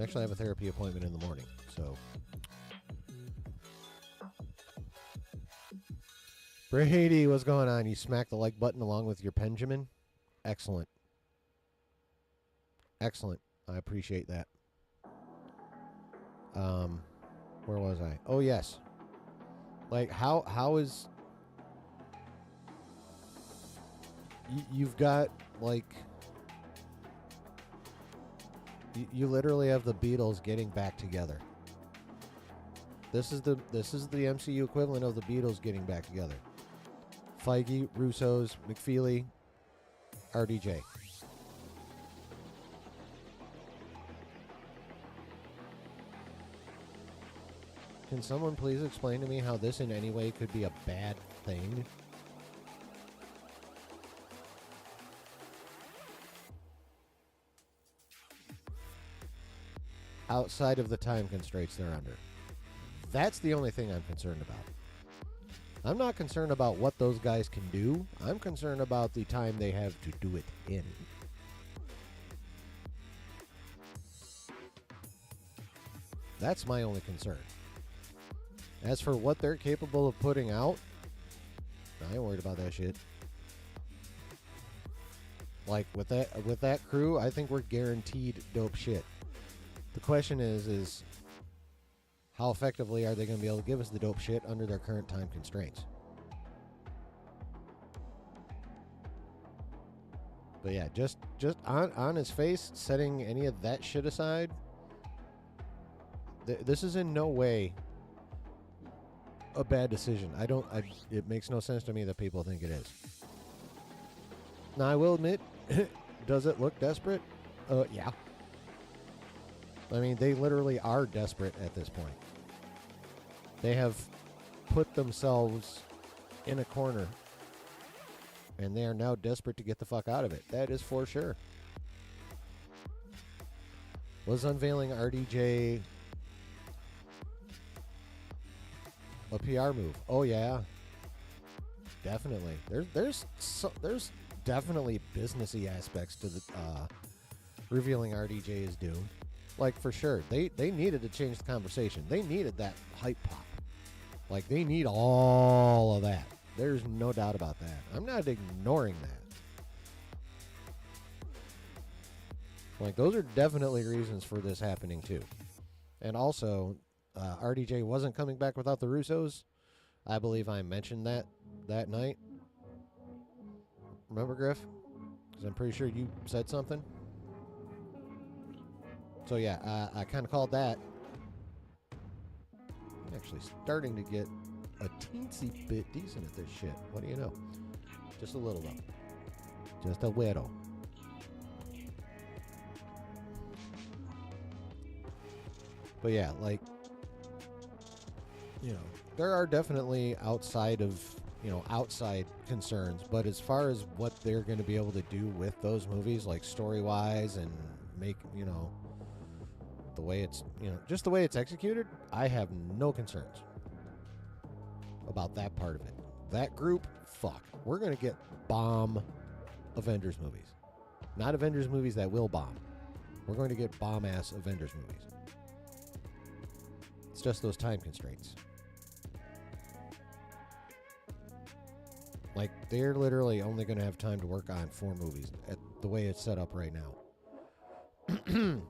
Actually, I have a therapy appointment in the morning, so. Brady, what's going on? You smacked the like button along with your Benjamin? Excellent. Excellent. I appreciate that. Where was I? Oh, yes. Like, how is... You've got, like... You literally have the Beatles getting back together. This is the MCU equivalent of the Beatles getting back together. Feige, Russo's, McFeely, RDJ. Can someone please explain to me how this in any way could be a bad thing? Outside of the time constraints they're under. That's the only thing I'm concerned about. I'm not concerned about what those guys can do. I'm concerned about the time they have to do it in. That's my only concern. As for what they're capable of putting out, I ain't worried about that shit. Like with that crew, I think we're guaranteed dope shit. The question is how effectively are they going to be able to give us the dope shit under their current time constraints? But yeah, just on his face, setting any of that shit aside, this is in no way a bad decision. It makes no sense to me that people think it is. Now, I will admit, does it look desperate? Yeah. I mean, they literally are desperate at this point. They have put themselves in a corner, and they are now desperate to get the fuck out of it. That is for sure. Was unveiling RDJ a PR move? Oh yeah, definitely. There's definitely businessy aspects to the revealing RDJ is doomed. Like, for sure. They needed to change the conversation. They needed that hype pop. Like, they need all of that. There's no doubt about that. I'm not ignoring that. Like, those are definitely reasons for this happening, too. And also, RDJ wasn't coming back without the Russos. I believe I mentioned that night. Remember, Griff? Because I'm pretty sure you said something. So yeah, I kind of called that. I'm actually starting to get a teensy bit decent at this shit. What do you know? Just a little though. Just a little. But yeah, like, you know, there are definitely outside concerns. But as far as what they're going to be able to do with those movies, like story-wise and make, the way it's, just the way it's executed, I have no concerns about that part of it. That group, fuck. We're going to get bomb Avengers movies. Not Avengers movies that will bomb. We're going to get bomb-ass Avengers movies. It's just those time constraints. Like, they're literally only going to have time to work on 4 movies at the way it's set up right now.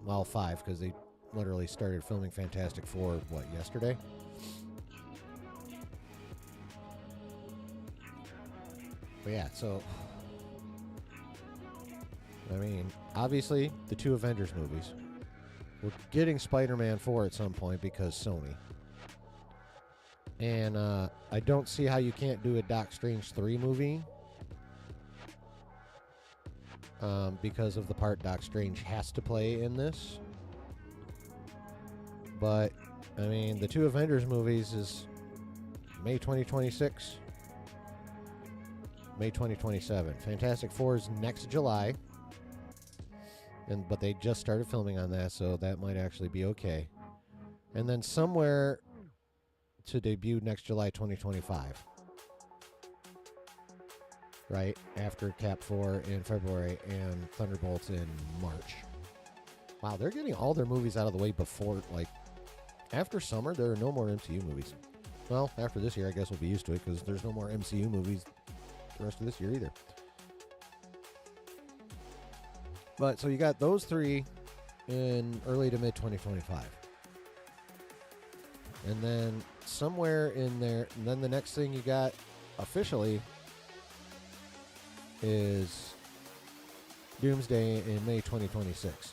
Well, 5, because they literally started filming Fantastic Four, yesterday? But yeah, so... I mean, obviously, the 2 Avengers movies. We're getting Spider-Man 4 at some point because Sony. And I don't see how you can't do a Doc Strange 3 movie. Because of the part Doc Strange has to play in this. But, I mean, the 2 Avengers movies is May 2026, May 2027. Fantastic Four is next July. But they just started filming on that, so that might actually be okay. And then somewhere to debut next July 2025. Right after Cap 4 in February and Thunderbolts in March. Wow, they're getting all their movies out of the way before, like, after summer, there are no more MCU movies. Well, after this year, I guess we'll be used to it because there's no more MCU movies the rest of this year either. But so you got those three in early to mid 2025. And then somewhere in there, and then the next thing you got officially is Doomsday in May 2026.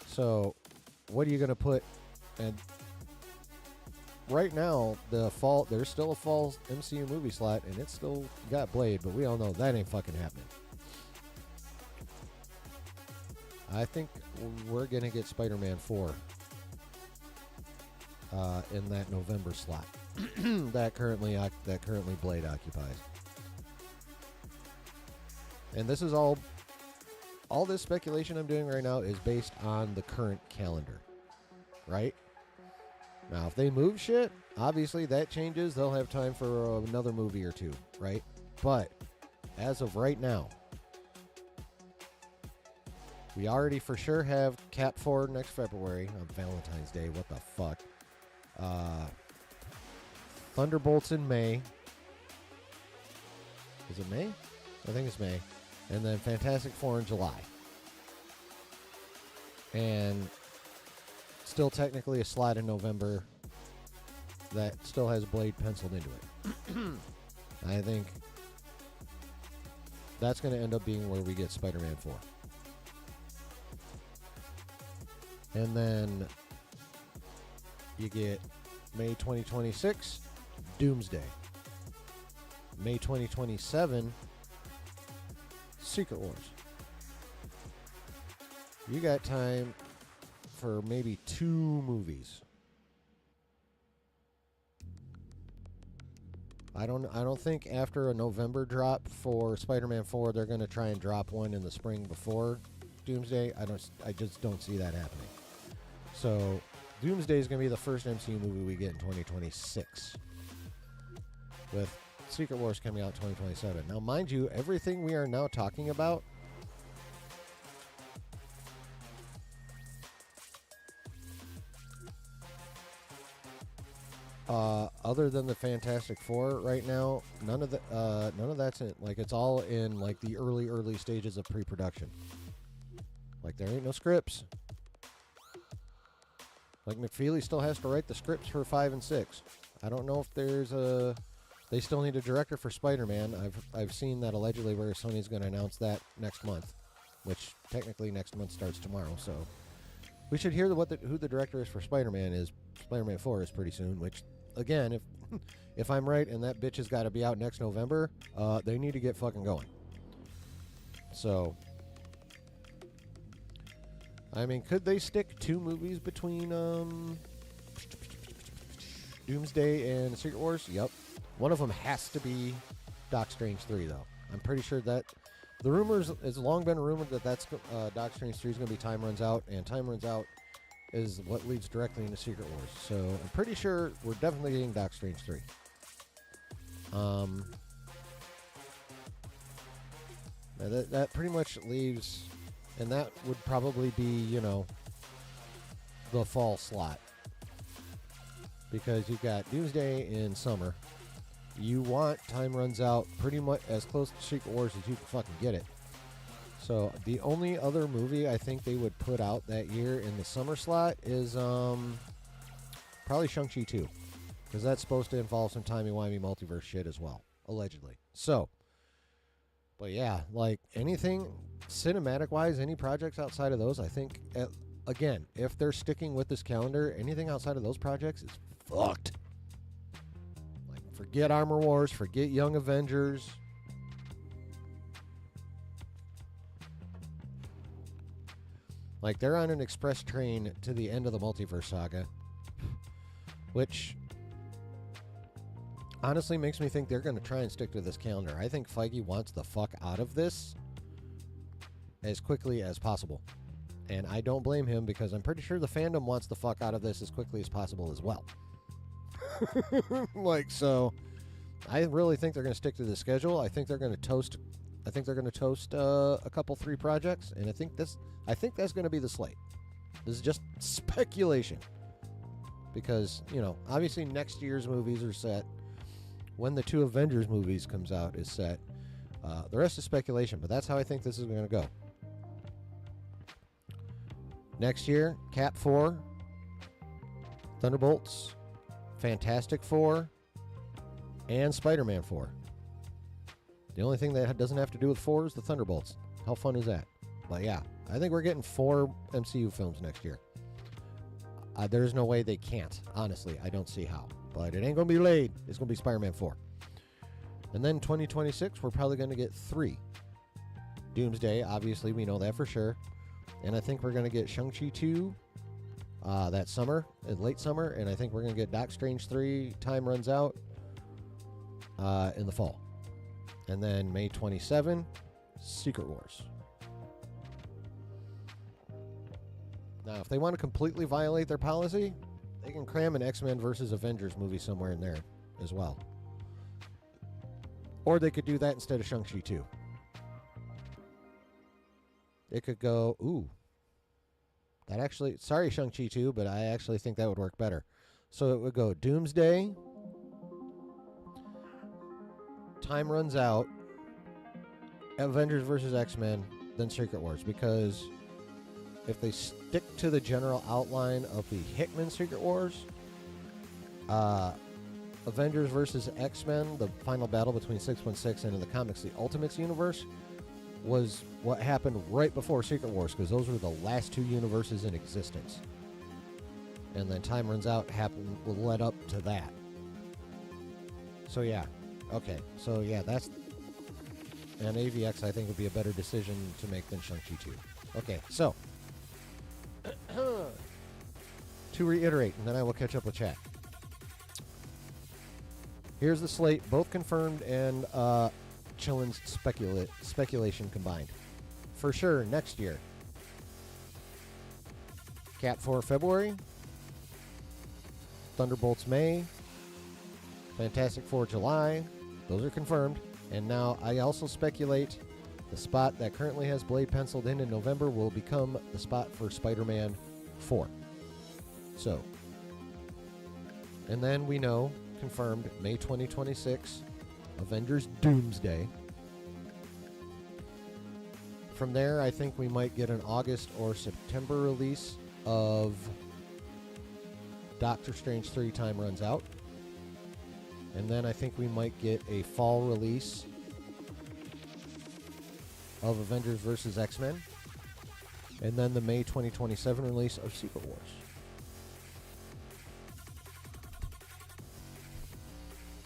So, what are you going to put? And right now, there's still a fall MCU movie slot, and it's still got Blade, but we all know that ain't fucking happening. I think we're going to get Spider-Man 4 in that November slot that currently Blade occupies. And this is all this speculation I'm doing right now is based on the current calendar, right? Now, if they move shit, obviously that changes. They'll have time for another movie or two, right? But as of right now, we already for sure have Cap 4 next February on Valentine's Day. What the fuck? Thunderbolts in May. Is it May? I think it's May. And then Fantastic Four in July. And still technically a slot in November that still has Blade penciled into it. I think that's going to end up being where we get Spider-Man 4. And then you get May 2026, Doomsday. May 2027, Secret Wars. You got time for maybe 2 movies. I don't think after a November drop for Spider-Man 4 they're going to try and drop one in the spring before Doomsday. I just don't see that happening. So Doomsday is going to be the first MCU movie we get in 2026. With Secret Wars coming out in 2027. Now, mind you, everything we are now talking about other than the Fantastic Four right now, none of that's in, like, it's all in like the early stages of pre-production. Like, there ain't no scripts. Like, McFeely still has to write the scripts for 5 and 6. I don't know if they still need a director for Spider-Man. I've seen that allegedly where Sony's going to announce that next month, which technically next month starts tomorrow. So we should hear who the director is for Spider-Man 4 is pretty soon, which, again, if I'm right and that bitch has got to be out next November, they need to get fucking going. So, I mean, could they stick 2 movies between Doomsday and Secret Wars? Yep. One of them has to be Doc Strange 3, though. I'm pretty sure that the rumors, it's long been rumored that that's Doc Strange 3 is going to be Time Runs Out, and Time Runs Out is what leads directly into Secret Wars. So I'm pretty sure we're definitely getting Doc Strange 3. That pretty much leaves, and that would probably be, the fall slot. Because you've got Doomsday in summer. You want Time Runs Out pretty much as close to Secret Wars as you can fucking get it. So the only other movie I think they would put out that year in the summer slot is probably Shang-Chi 2. Because that's supposed to involve some timey-wimey multiverse shit as well, allegedly. So, but yeah, like anything cinematic-wise, any projects outside of those, I think, again, if they're sticking with this calendar, anything outside of those projects is fucked. Like, forget Armor Wars, forget Young Avengers. Like, they're on an express train to the end of the multiverse saga, which honestly makes me think they're going to try and stick to this calendar. I think Feige wants the fuck out of this as quickly as possible. And I don't blame him, because I'm pretty sure the fandom wants the fuck out of this as quickly as possible as well. Like, so I really think they're going to stick to the schedule. I think they're going to toast. I think they're going to toast a couple 3 projects, and I think that's going to be the slate. This is just speculation, because obviously next year's movies are set. When the 2 Avengers movies comes out is set. The rest is speculation, but that's how I think this is going to go. Next year, Cap 4, Thunderbolts, Fantastic Four, and Spider-Man 4. The only thing that doesn't have to do with 4 is the Thunderbolts. How fun is that? But yeah, I think we're getting 4 MCU films next year. There's no way they can't. Honestly, I don't see how. But it ain't going to be late. It's going to be Spider-Man 4. And then 2026, we're probably going to get 3. Doomsday, obviously, we know that for sure. And I think we're going to get Shang-Chi 2 that summer, late summer. And I think we're going to get Doc Strange 3, Time Runs Out, in the fall. And then May 27, Secret Wars. Now, if they want to completely violate their policy, they can cram an X-Men versus Avengers movie somewhere in there as well. Or they could do that instead of Shang-Chi 2. It could go, that actually, sorry Shang-Chi 2, but I actually think that would work better. So it would go Doomsday, Time Runs Out, Avengers versus X-Men, then Secret Wars. Because if they stick to the general outline of the Hickman Secret Wars, Avengers versus X-Men, the final battle between 616 and in the comics, the Ultimates universe, was what happened right before Secret Wars, because those were the last 2 universes in existence. And then Time Runs Out led up to that. So yeah, okay. So yeah, that's... And AVX, I think, would be a better decision to make than Shang-Chi 2. Okay, so... to reiterate, and then I will catch up with chat. Here's the slate, both confirmed and Chillin's speculation combined. For sure, next year. Cap 4 February. Thunderbolts May. Fantastic Four July. Those are confirmed. And now I also speculate the spot that currently has Blade penciled in November will become the spot for Spider-Man 4. So. And then we know, confirmed, May 2026, Avengers Doomsday. From there, I think we might get an August or September release of Doctor Strange 3 Time Runs Out. And then I think we might get a fall release of Avengers vs. X-Men. And then the May 2027 release of Secret Wars.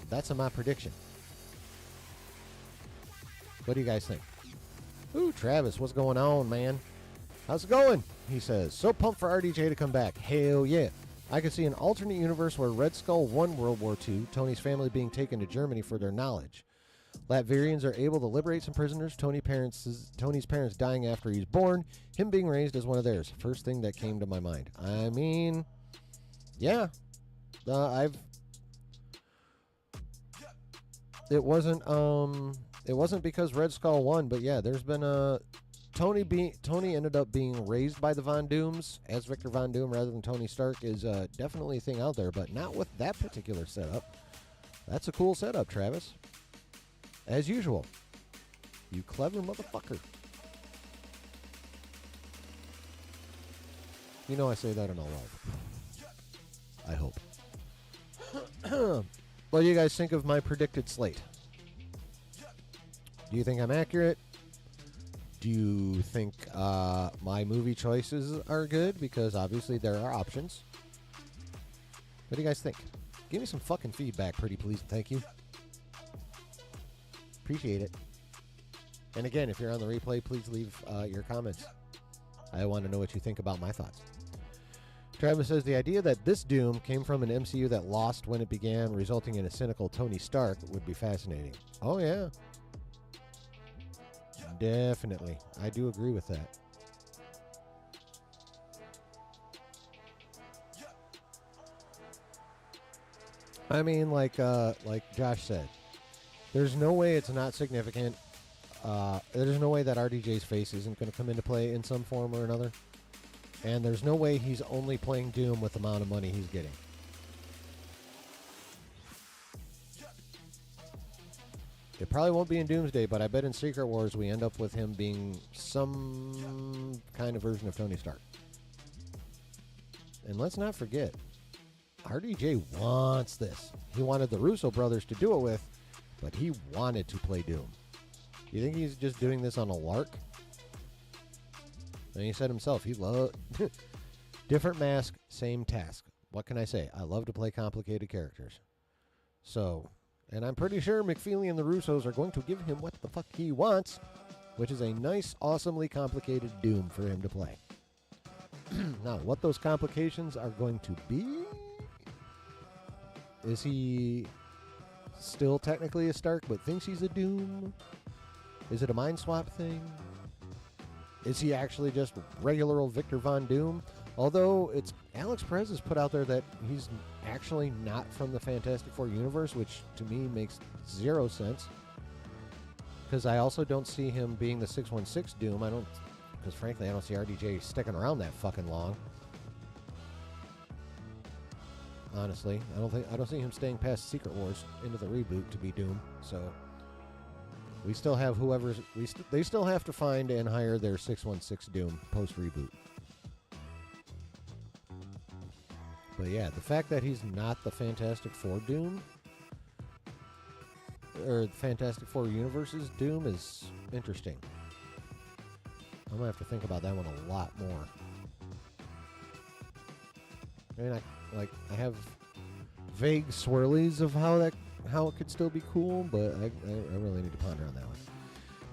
That's my prediction. What do you guys think? Ooh, Travis, what's going on, man? How's it going? He says, so pumped for RDJ to come back. Hell yeah. I could see an alternate universe where Red Skull won World War II, Tony's family being taken to Germany for their knowledge. Latvians are able to liberate some prisoners, Tony's parents dying after he's born, him being raised as one of theirs. First thing that came to my mind. I mean, yeah. It wasn't because Red Skull won, but yeah, there's been a Tony ended up being raised by the Von Dooms as Victor Von Doom rather than Tony Stark is definitely a thing out there, but not with that particular setup. That's a cool setup, Travis. As usual. You clever motherfucker. You know I say that in all love. I hope. What do you guys think of my predicted slate? Do you think I'm accurate? Do you think my movie choices are good? Because obviously there are options. What do you guys think? Give me some fucking feedback, pretty please. Thank you. Appreciate it. And again, if you're on the replay, please leave your comments. I want to know what you think about my thoughts. Travis says, the idea that this Doom came from an MCU that lost when it began, resulting in a cynical Tony Stark, would be fascinating. Oh, yeah. Definitely. I do agree with that. I mean, like Josh said, there's no way it's not significant. There's no way that RDJ's face isn't going to come into play in some form or another. And there's no way he's only playing Doom with the amount of money he's getting. It probably won't be in Doomsday, but I bet in Secret Wars we end up with him being some kind of version of Tony Stark. And let's not forget, RDJ wants this. He wanted the Russo brothers to do it with, but he wanted to play Doom. You think he's just doing this on a lark? And he said himself, he loved different mask, same task. What can I say? I love to play complicated characters. So, and I'm pretty sure McFeely and the Russos are going to give him what the fuck he wants, which is a nice, awesomely complicated Doom for him to play. Now, what those complications are going to be? Is he still technically a Stark but thinks he's a Doom? Is it a mind swap thing? Is he actually just regular old Victor Von Doom? Although it's Alex Perez has put out there that he's actually not from the Fantastic Four universe, which to me makes zero sense. Because I also don't see him being the 616 Doom. Because frankly, I don't see RDJ sticking around that fucking long. Honestly, I don't see him staying past Secret Wars into the reboot to be Doom. So we still have they still have to find and hire their 616 Doom post reboot. But yeah, the fact that he's not the Fantastic Four Doom, or the Fantastic Four Universe's Doom, is interesting. I'm going to have to think about that one a lot more. I mean, I have vague swirlies of how it could still be cool, but I really need to ponder on that one.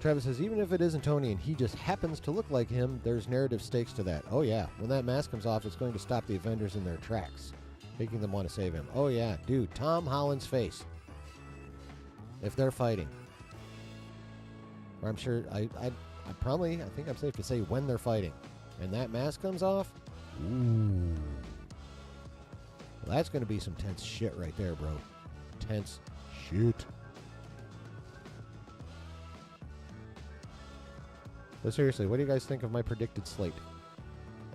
Travis says, even if it isn't Tony and he just happens to look like him, there's narrative stakes to that. Oh yeah, when that mask comes off, it's going to stop the Avengers in their tracks, making them want to save him. Oh yeah, dude, Tom Holland's face. If they're fighting. Or I'm sure, I think I'm safe to say when they're fighting. And that mask comes off, ooh. Well, that's going to be some tense shit right there, bro. Tense shit. But seriously, what do you guys think of my predicted slate?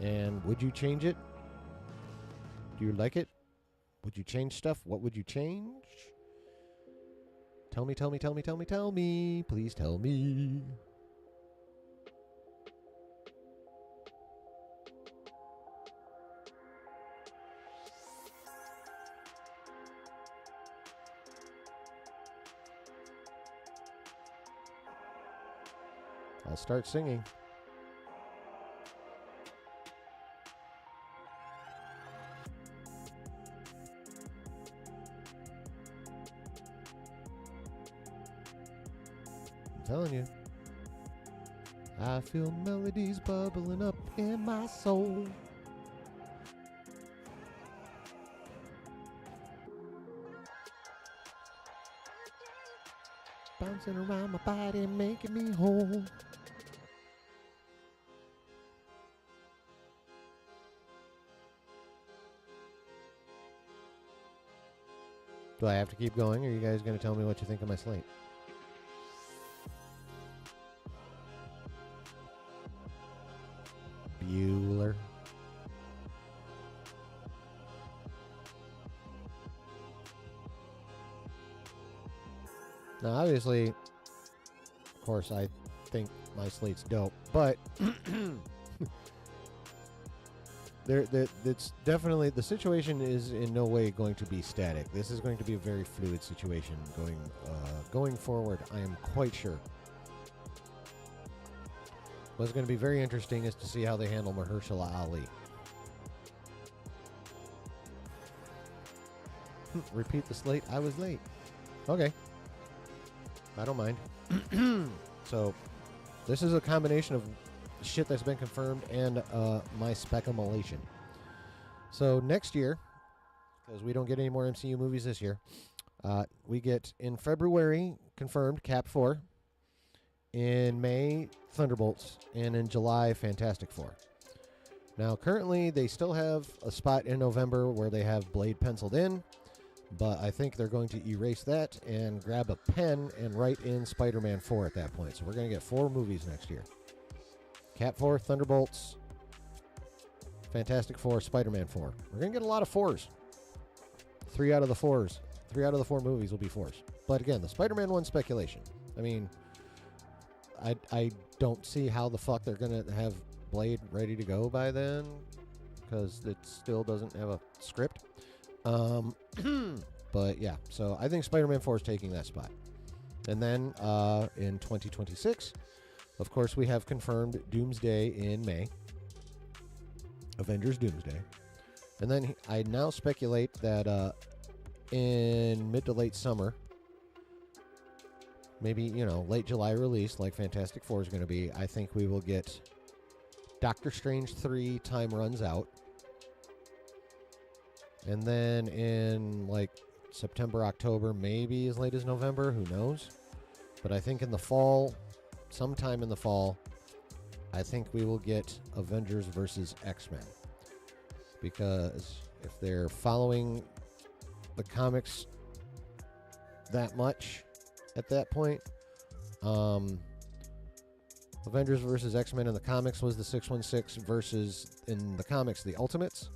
And would you change it? Do you like it? Would you change stuff? What would you change? Tell me. Please tell me. I'll start singing. I'm telling you. I feel melodies bubbling up in my soul. Bouncing around my body, making me whole. Do I have to keep going, or are you guys going to tell me what you think of my slate? Bueller. Now, obviously, of course, I think my slate's dope, but it's definitely, the situation is in no way going to be static. This is going to be a very fluid situation going forward, I am quite sure. What's going to be very interesting is to see how they handle Mahershala Ali. Repeat the slate. I was late. Okay. I don't mind. So, this is a combination of shit that's been confirmed and my speculation. So, next year, because we don't get any more MCU movies this year, we get in February confirmed Cap 4, in May Thunderbolts, and in July Fantastic Four. Now, currently, they still have a spot in November where they have Blade penciled in, But I think they're going to erase that and grab a pen and write in Spider-Man 4 at that point. So we're going to get 4 movies next year. Cat 4, Thunderbolts, Fantastic Four, Spider-Man 4. We're going to get a lot of 4s. 3 out of the 4s. 3 out of the 4 movies will be 4s. But again, the Spider-Man one's speculation. I mean, I don't see how the fuck they're going to have Blade ready to go by then, because it still doesn't have a script. But yeah, so I think Spider-Man 4 is taking that spot. And then in 2026, of course, we have confirmed Doomsday in May. Avengers Doomsday. And then I now speculate that in mid to late summer, maybe, late July release, like Fantastic Four is going to be, I think we will get Doctor Strange 3 Time Runs Out. And then in like September, October, maybe as late as November, who knows? But I think in the fall, sometime in the fall, I think we will get Avengers versus X-Men. Because if they're following the comics that much at that point, Avengers versus X-Men in the comics was the 616 versus, in the comics, the Ultimates.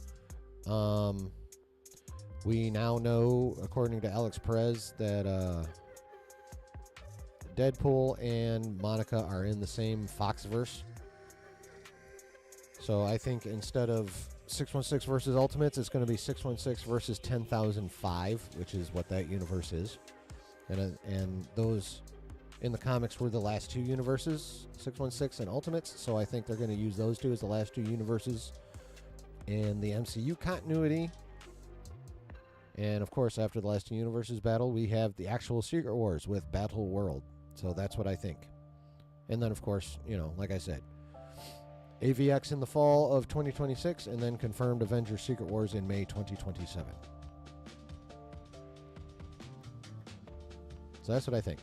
We now know, according to Alex Perez, that Deadpool and Monica are in the same Foxverse. So I think instead of 616 versus Ultimates, it's going to be 616 versus 10,005, which is what that universe is. And those in the comics were the last 2 universes, 616 and Ultimates. So I think they're going to use those 2 as the last 2 universes in the MCU continuity. And of course, after the last 2 universes battle, we have the actual Secret Wars with Battle World. So that's what I think. And then, of course, like I said, AVX in the fall of 2026, and then confirmed Avengers Secret Wars in May 2027. So that's what I think.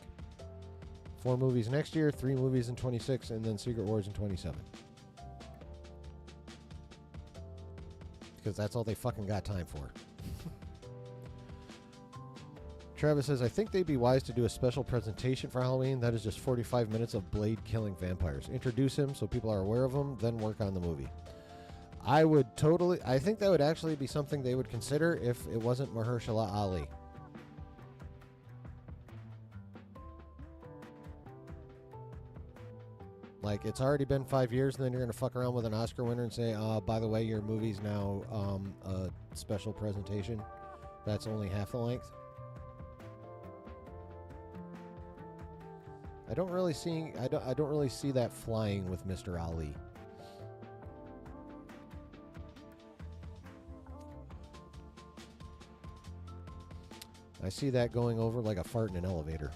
4 movies next year, 3 movies in 26, and then Secret Wars in 27. Because that's all they fucking got time for. Travis says, I think they'd be wise to do a special presentation for Halloween. That is just 45 minutes of Blade killing vampires. Introduce him so people are aware of him, then work on the movie. I think that would actually be something they would consider if it wasn't Mahershala Ali. Like, it's already been 5 years, and then you're going to fuck around with an Oscar winner and say, by the way, your movie's now a special presentation. That's only half the length. I don't really see that flying with Mr. Ali. I see that going over like a fart in an elevator.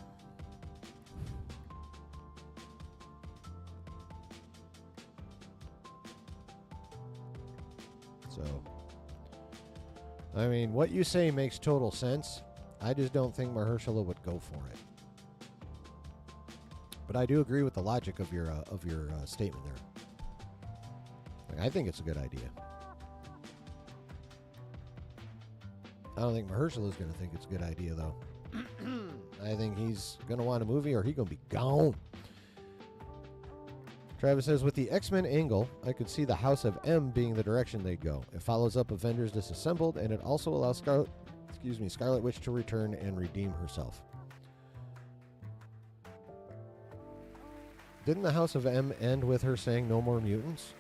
So, I mean, what you say makes total sense. I just don't think Mahershala would go for it. But I do agree with the logic of your statement there. Like, I think it's a good idea. I don't think Mahershala is going to think it's a good idea, though. I think he's going to want a movie or he's going to be gone. Travis says, with the X-Men angle, I could see the House of M being the direction they'd go. It follows up Avengers Disassembled, and it also allows Scarlet Witch to return and redeem herself. Didn't the House of M end with her saying no more mutants?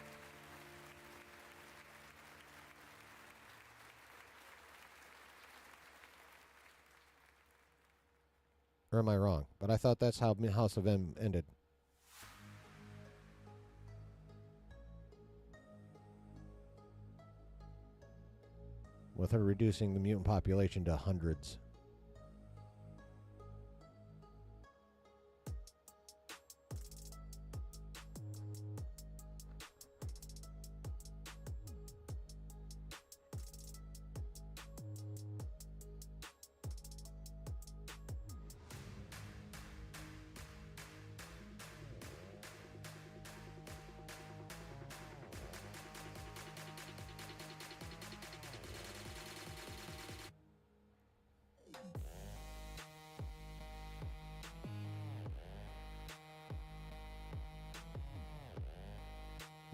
Or am I wrong? But I thought that's how House of M ended. With her reducing the mutant population to hundreds.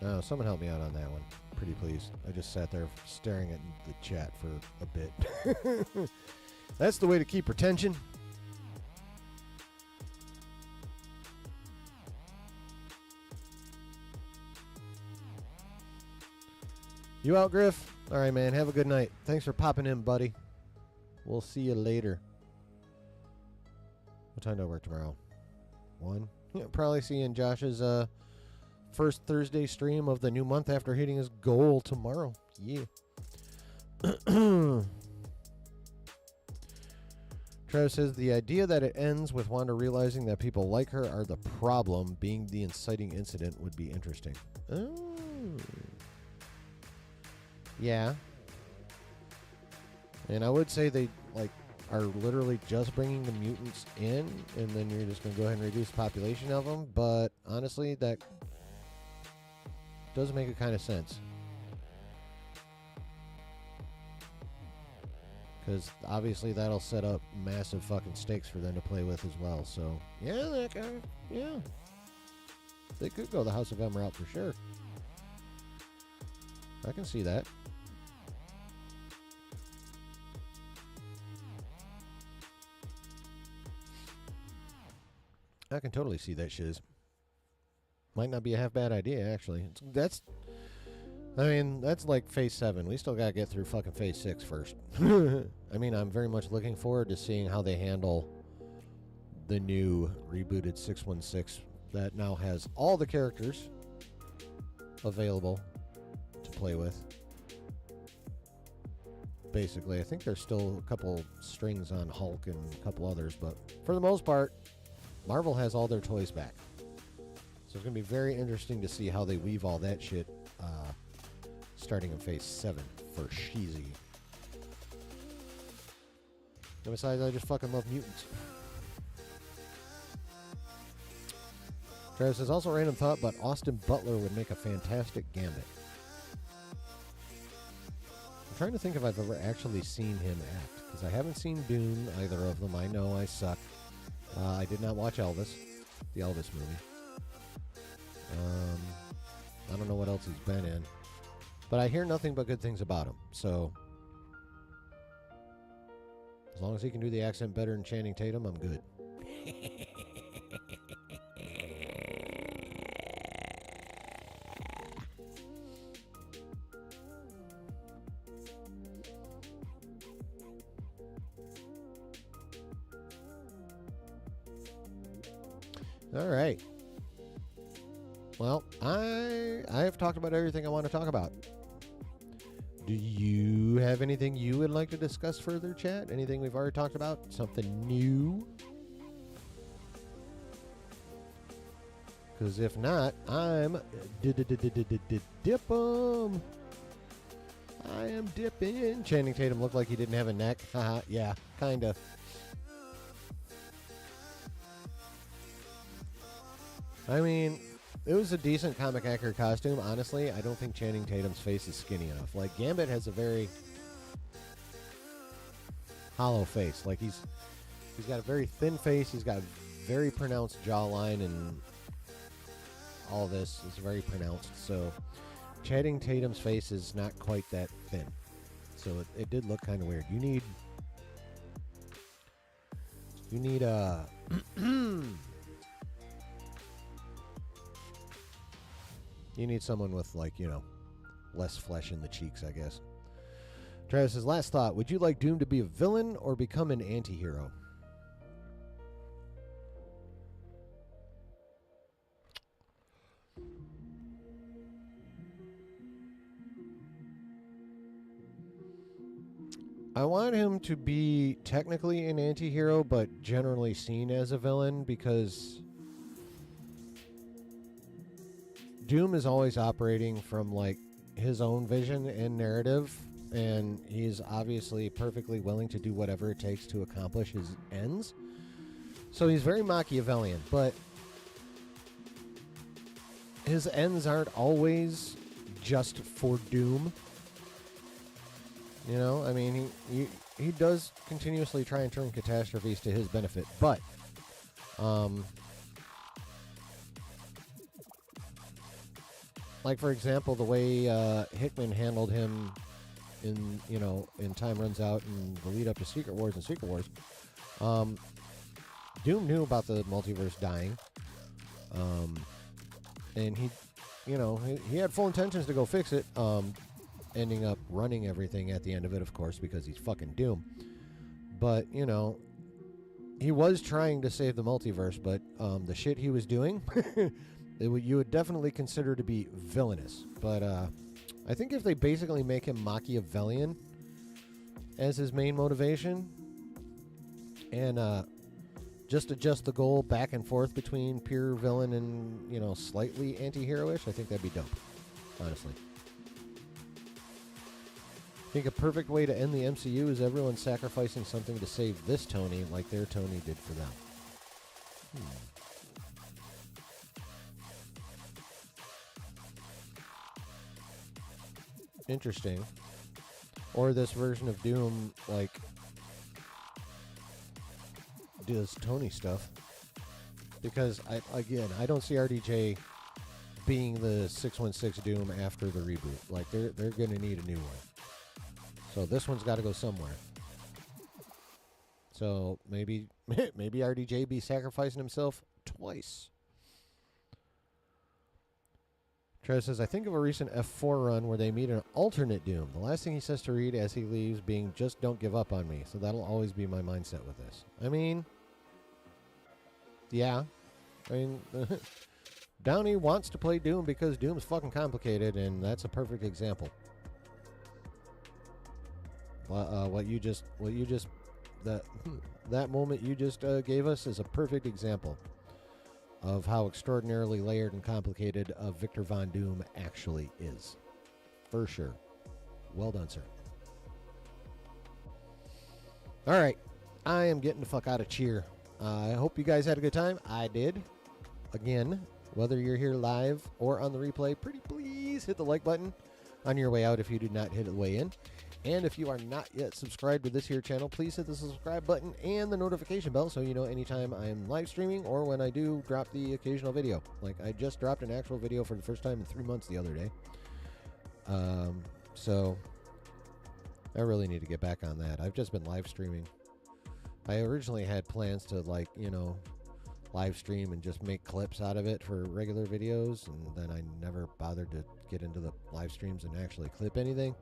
Oh, someone help me out on that one. Pretty please. I just sat there staring at the chat for a bit. That's the way to keep retention. You out, Griff? All right, man. Have a good night. Thanks for popping in, buddy. We'll see you later. What time do I work tomorrow? 1? Yeah, probably see you in Josh's first Thursday stream of the new month after hitting his goal tomorrow. Yeah. Travis says the idea that it ends with Wanda realizing that people like her are the problem, being the inciting incident, would be interesting. Oh. Yeah. And I would say they are literally just bringing the mutants in, and then you're just going to go ahead and reduce the population of them. But honestly, that does make a kind of sense. Because obviously that'll set up massive fucking stakes for them to play with as well. So, yeah, that guy, yeah. They could go the House of M route for sure. I can see that. I can totally see that shiz. Might not be a half bad idea, actually. That's like phase 7. We still gotta get through fucking phase 6 first. I mean, I'm very much looking forward to seeing how they handle the new rebooted 616 that now has all the characters available to play with. Basically, I think there's still a couple strings on Hulk and a couple others, but for the most part, Marvel has all their toys back. So it's going to be very interesting to see how they weave all that shit starting in phase 7 for Sheezy. And besides, I just fucking love mutants. Travis says, also a random thought, but Austin Butler would make a fantastic Gambit. I'm trying to think if I've ever actually seen him act, because I haven't seen Dune, either of them. I know I suck. I did not watch Elvis, the Elvis movie. I don't know what else he's been in, but I hear nothing but good things about him. So as long as he can do the accent better than Channing Tatum, I'm good. All right. Well, I have talked about everything I want to talk about. Do you have anything you would like to discuss further, chat? Anything we've already talked about? Something new? Because if not, I'm dip 'em. I am dipping. Channing Tatum looked like he didn't have a neck. Haha, yeah, kind of. I mean, it was a decent comic accurate costume. Honestly, I don't think Channing Tatum's face is skinny enough. Like, Gambit has a very hollow face. Like, he's got a very thin face. He's got a very pronounced jawline, and all this is very pronounced. So, Channing Tatum's face is not quite that thin. So, it did look kind of weird. You need You need someone with, like, you know, less flesh in the cheeks, I guess. Travis's last thought. Would you like Doom to be a villain or become an anti-hero? I want him to be technically an anti-hero, but generally seen as a villain, because Doom is always operating from, like, his own vision and narrative, and he's obviously perfectly willing to do whatever it takes to accomplish his ends. So he's very Machiavellian, but his ends aren't always just for Doom. You know, I mean, he does continuously try and turn catastrophes to his benefit, but Like, for example, the way Hickman handled him in Time Runs Out and the lead up to Secret Wars and Secret Wars. Doom knew about the multiverse dying. And he had full intentions to go fix it. Ending up running everything at the end of it, of course, because he's fucking Doom. But, he was trying to save the multiverse, but the shit he was doing, you would definitely consider to be villainous. But I think if they basically make him Machiavellian as his main motivation, and just adjust the goal back and forth between pure villain and, slightly anti-heroish, I think that'd be dope, honestly. I think a perfect way to end the MCU is everyone sacrificing something to save this Tony like their Tony did for them. Interesting. Or this version of Doom, like, does Tony stuff. Because, I don't see RDJ being the 616 Doom after the reboot. Like, they're going to need a new one. So this one's got to go somewhere. So maybe RDJ be sacrificing himself twice. Trev says, I think of a recent F4 run where they meet an alternate Doom. The last thing he says to Reed as he leaves being, just don't give up on me. So that'll always be my mindset with this. I mean, yeah. Downey wants to play Doom because Doom's fucking complicated, and that's a perfect example. That moment you just gave us is a perfect example of how extraordinarily layered and complicated Victor Von Doom actually is. For sure. Well done, sir. All right. I am getting the fuck out of cheer. I hope you guys had a good time. I did. Again, whether you're here live or on the replay, pretty please hit the like button on your way out if you did not hit it the way in. And if you are not yet subscribed to this here channel, please hit the subscribe button and the notification bell so you know anytime I'm live streaming or when I do drop the occasional video. Like, I just dropped an actual video for the first time in 3 months the other day. So I really need to get back on that. I've just been live streaming. I originally had plans to, live stream and just make clips out of it for regular videos, and then I never bothered to get into the live streams and actually clip anything.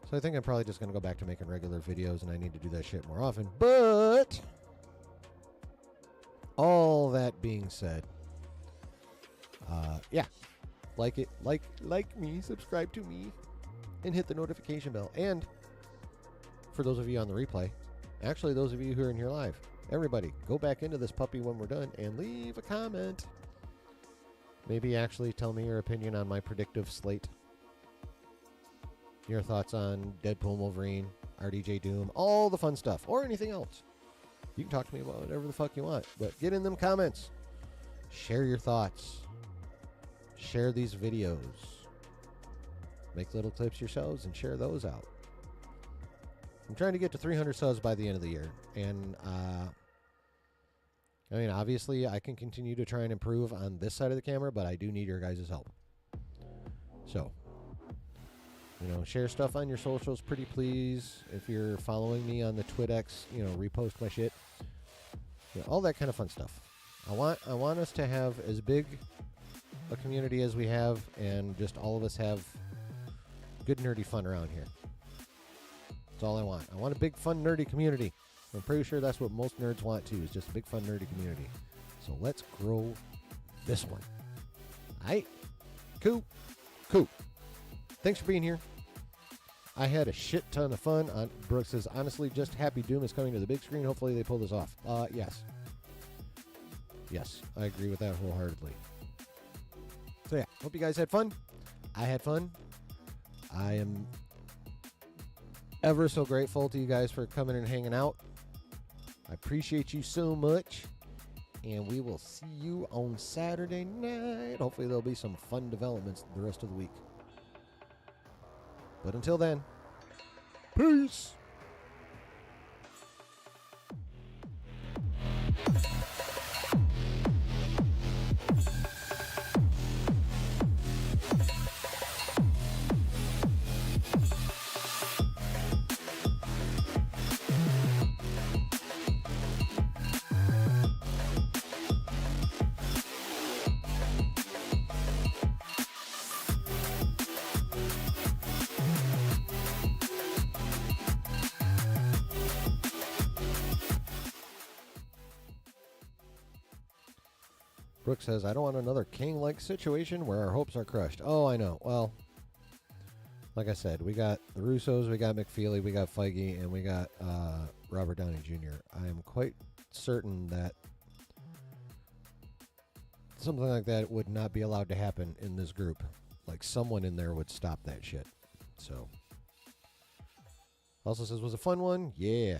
So I think I'm probably just going to go back to making regular videos, and I need to do that shit more often. But all that being said, yeah, like me, subscribe to me, and hit the notification bell. And for those of you on the replay, actually those of you who are in here live, everybody, go back into this puppy when we're done and leave a comment. Maybe actually tell me your opinion on my predictive slate. Your thoughts on Deadpool Wolverine, RDJ Doom, all the fun stuff, or anything else. You can talk to me about whatever the fuck you want, but get in them comments. Share your thoughts. Share these videos. Make little clips yourselves and share those out. I'm trying to get to 300 subs by the end of the year, and obviously I can continue to try and improve on this side of the camera, but I do need your guys' help. So, share stuff on your socials, pretty please. If you're following me on the TwitX, repost my shit. All that kind of fun stuff. I want us to have as big a community as we have, and just all of us have good nerdy fun around here. That's all I want. I want a big, fun, nerdy community. I'm pretty sure that's what most nerds want too, is just a big, fun, nerdy community. So let's grow this one. Alright? Cool. Thanks for being here. I had a shit ton of fun. Brooks says, honestly, just happy Doom is coming to the big screen. Hopefully they pull this off. Yes. Yes, I agree with that wholeheartedly. So yeah, hope you guys had fun. I had fun. I am ever so grateful to you guys for coming and hanging out. I appreciate you so much. And we will see you on Saturday night. Hopefully there'll be some fun developments the rest of the week. But until then, peace. Brooke says, I don't want another King-like situation where our hopes are crushed. Oh, I know. Well, like I said, we got the Russos, we got McFeely, we got Feige, and we got Robert Downey Jr. I am quite certain that something like that would not be allowed to happen in this group. Like, someone in there would stop that shit. So, also says, was a fun one? Yeah.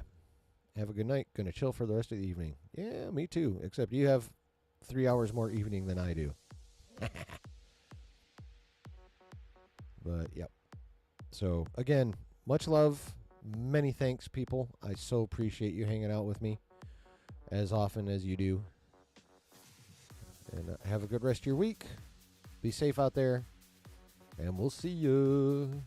Have a good night. Gonna chill for the rest of the evening. Yeah, me too. Except you have 3 hours more evening than I do. But, yep. So, again, much love. Many thanks, people. I so appreciate you hanging out with me as often as you do. And have a good rest of your week. Be safe out there. And we'll see you.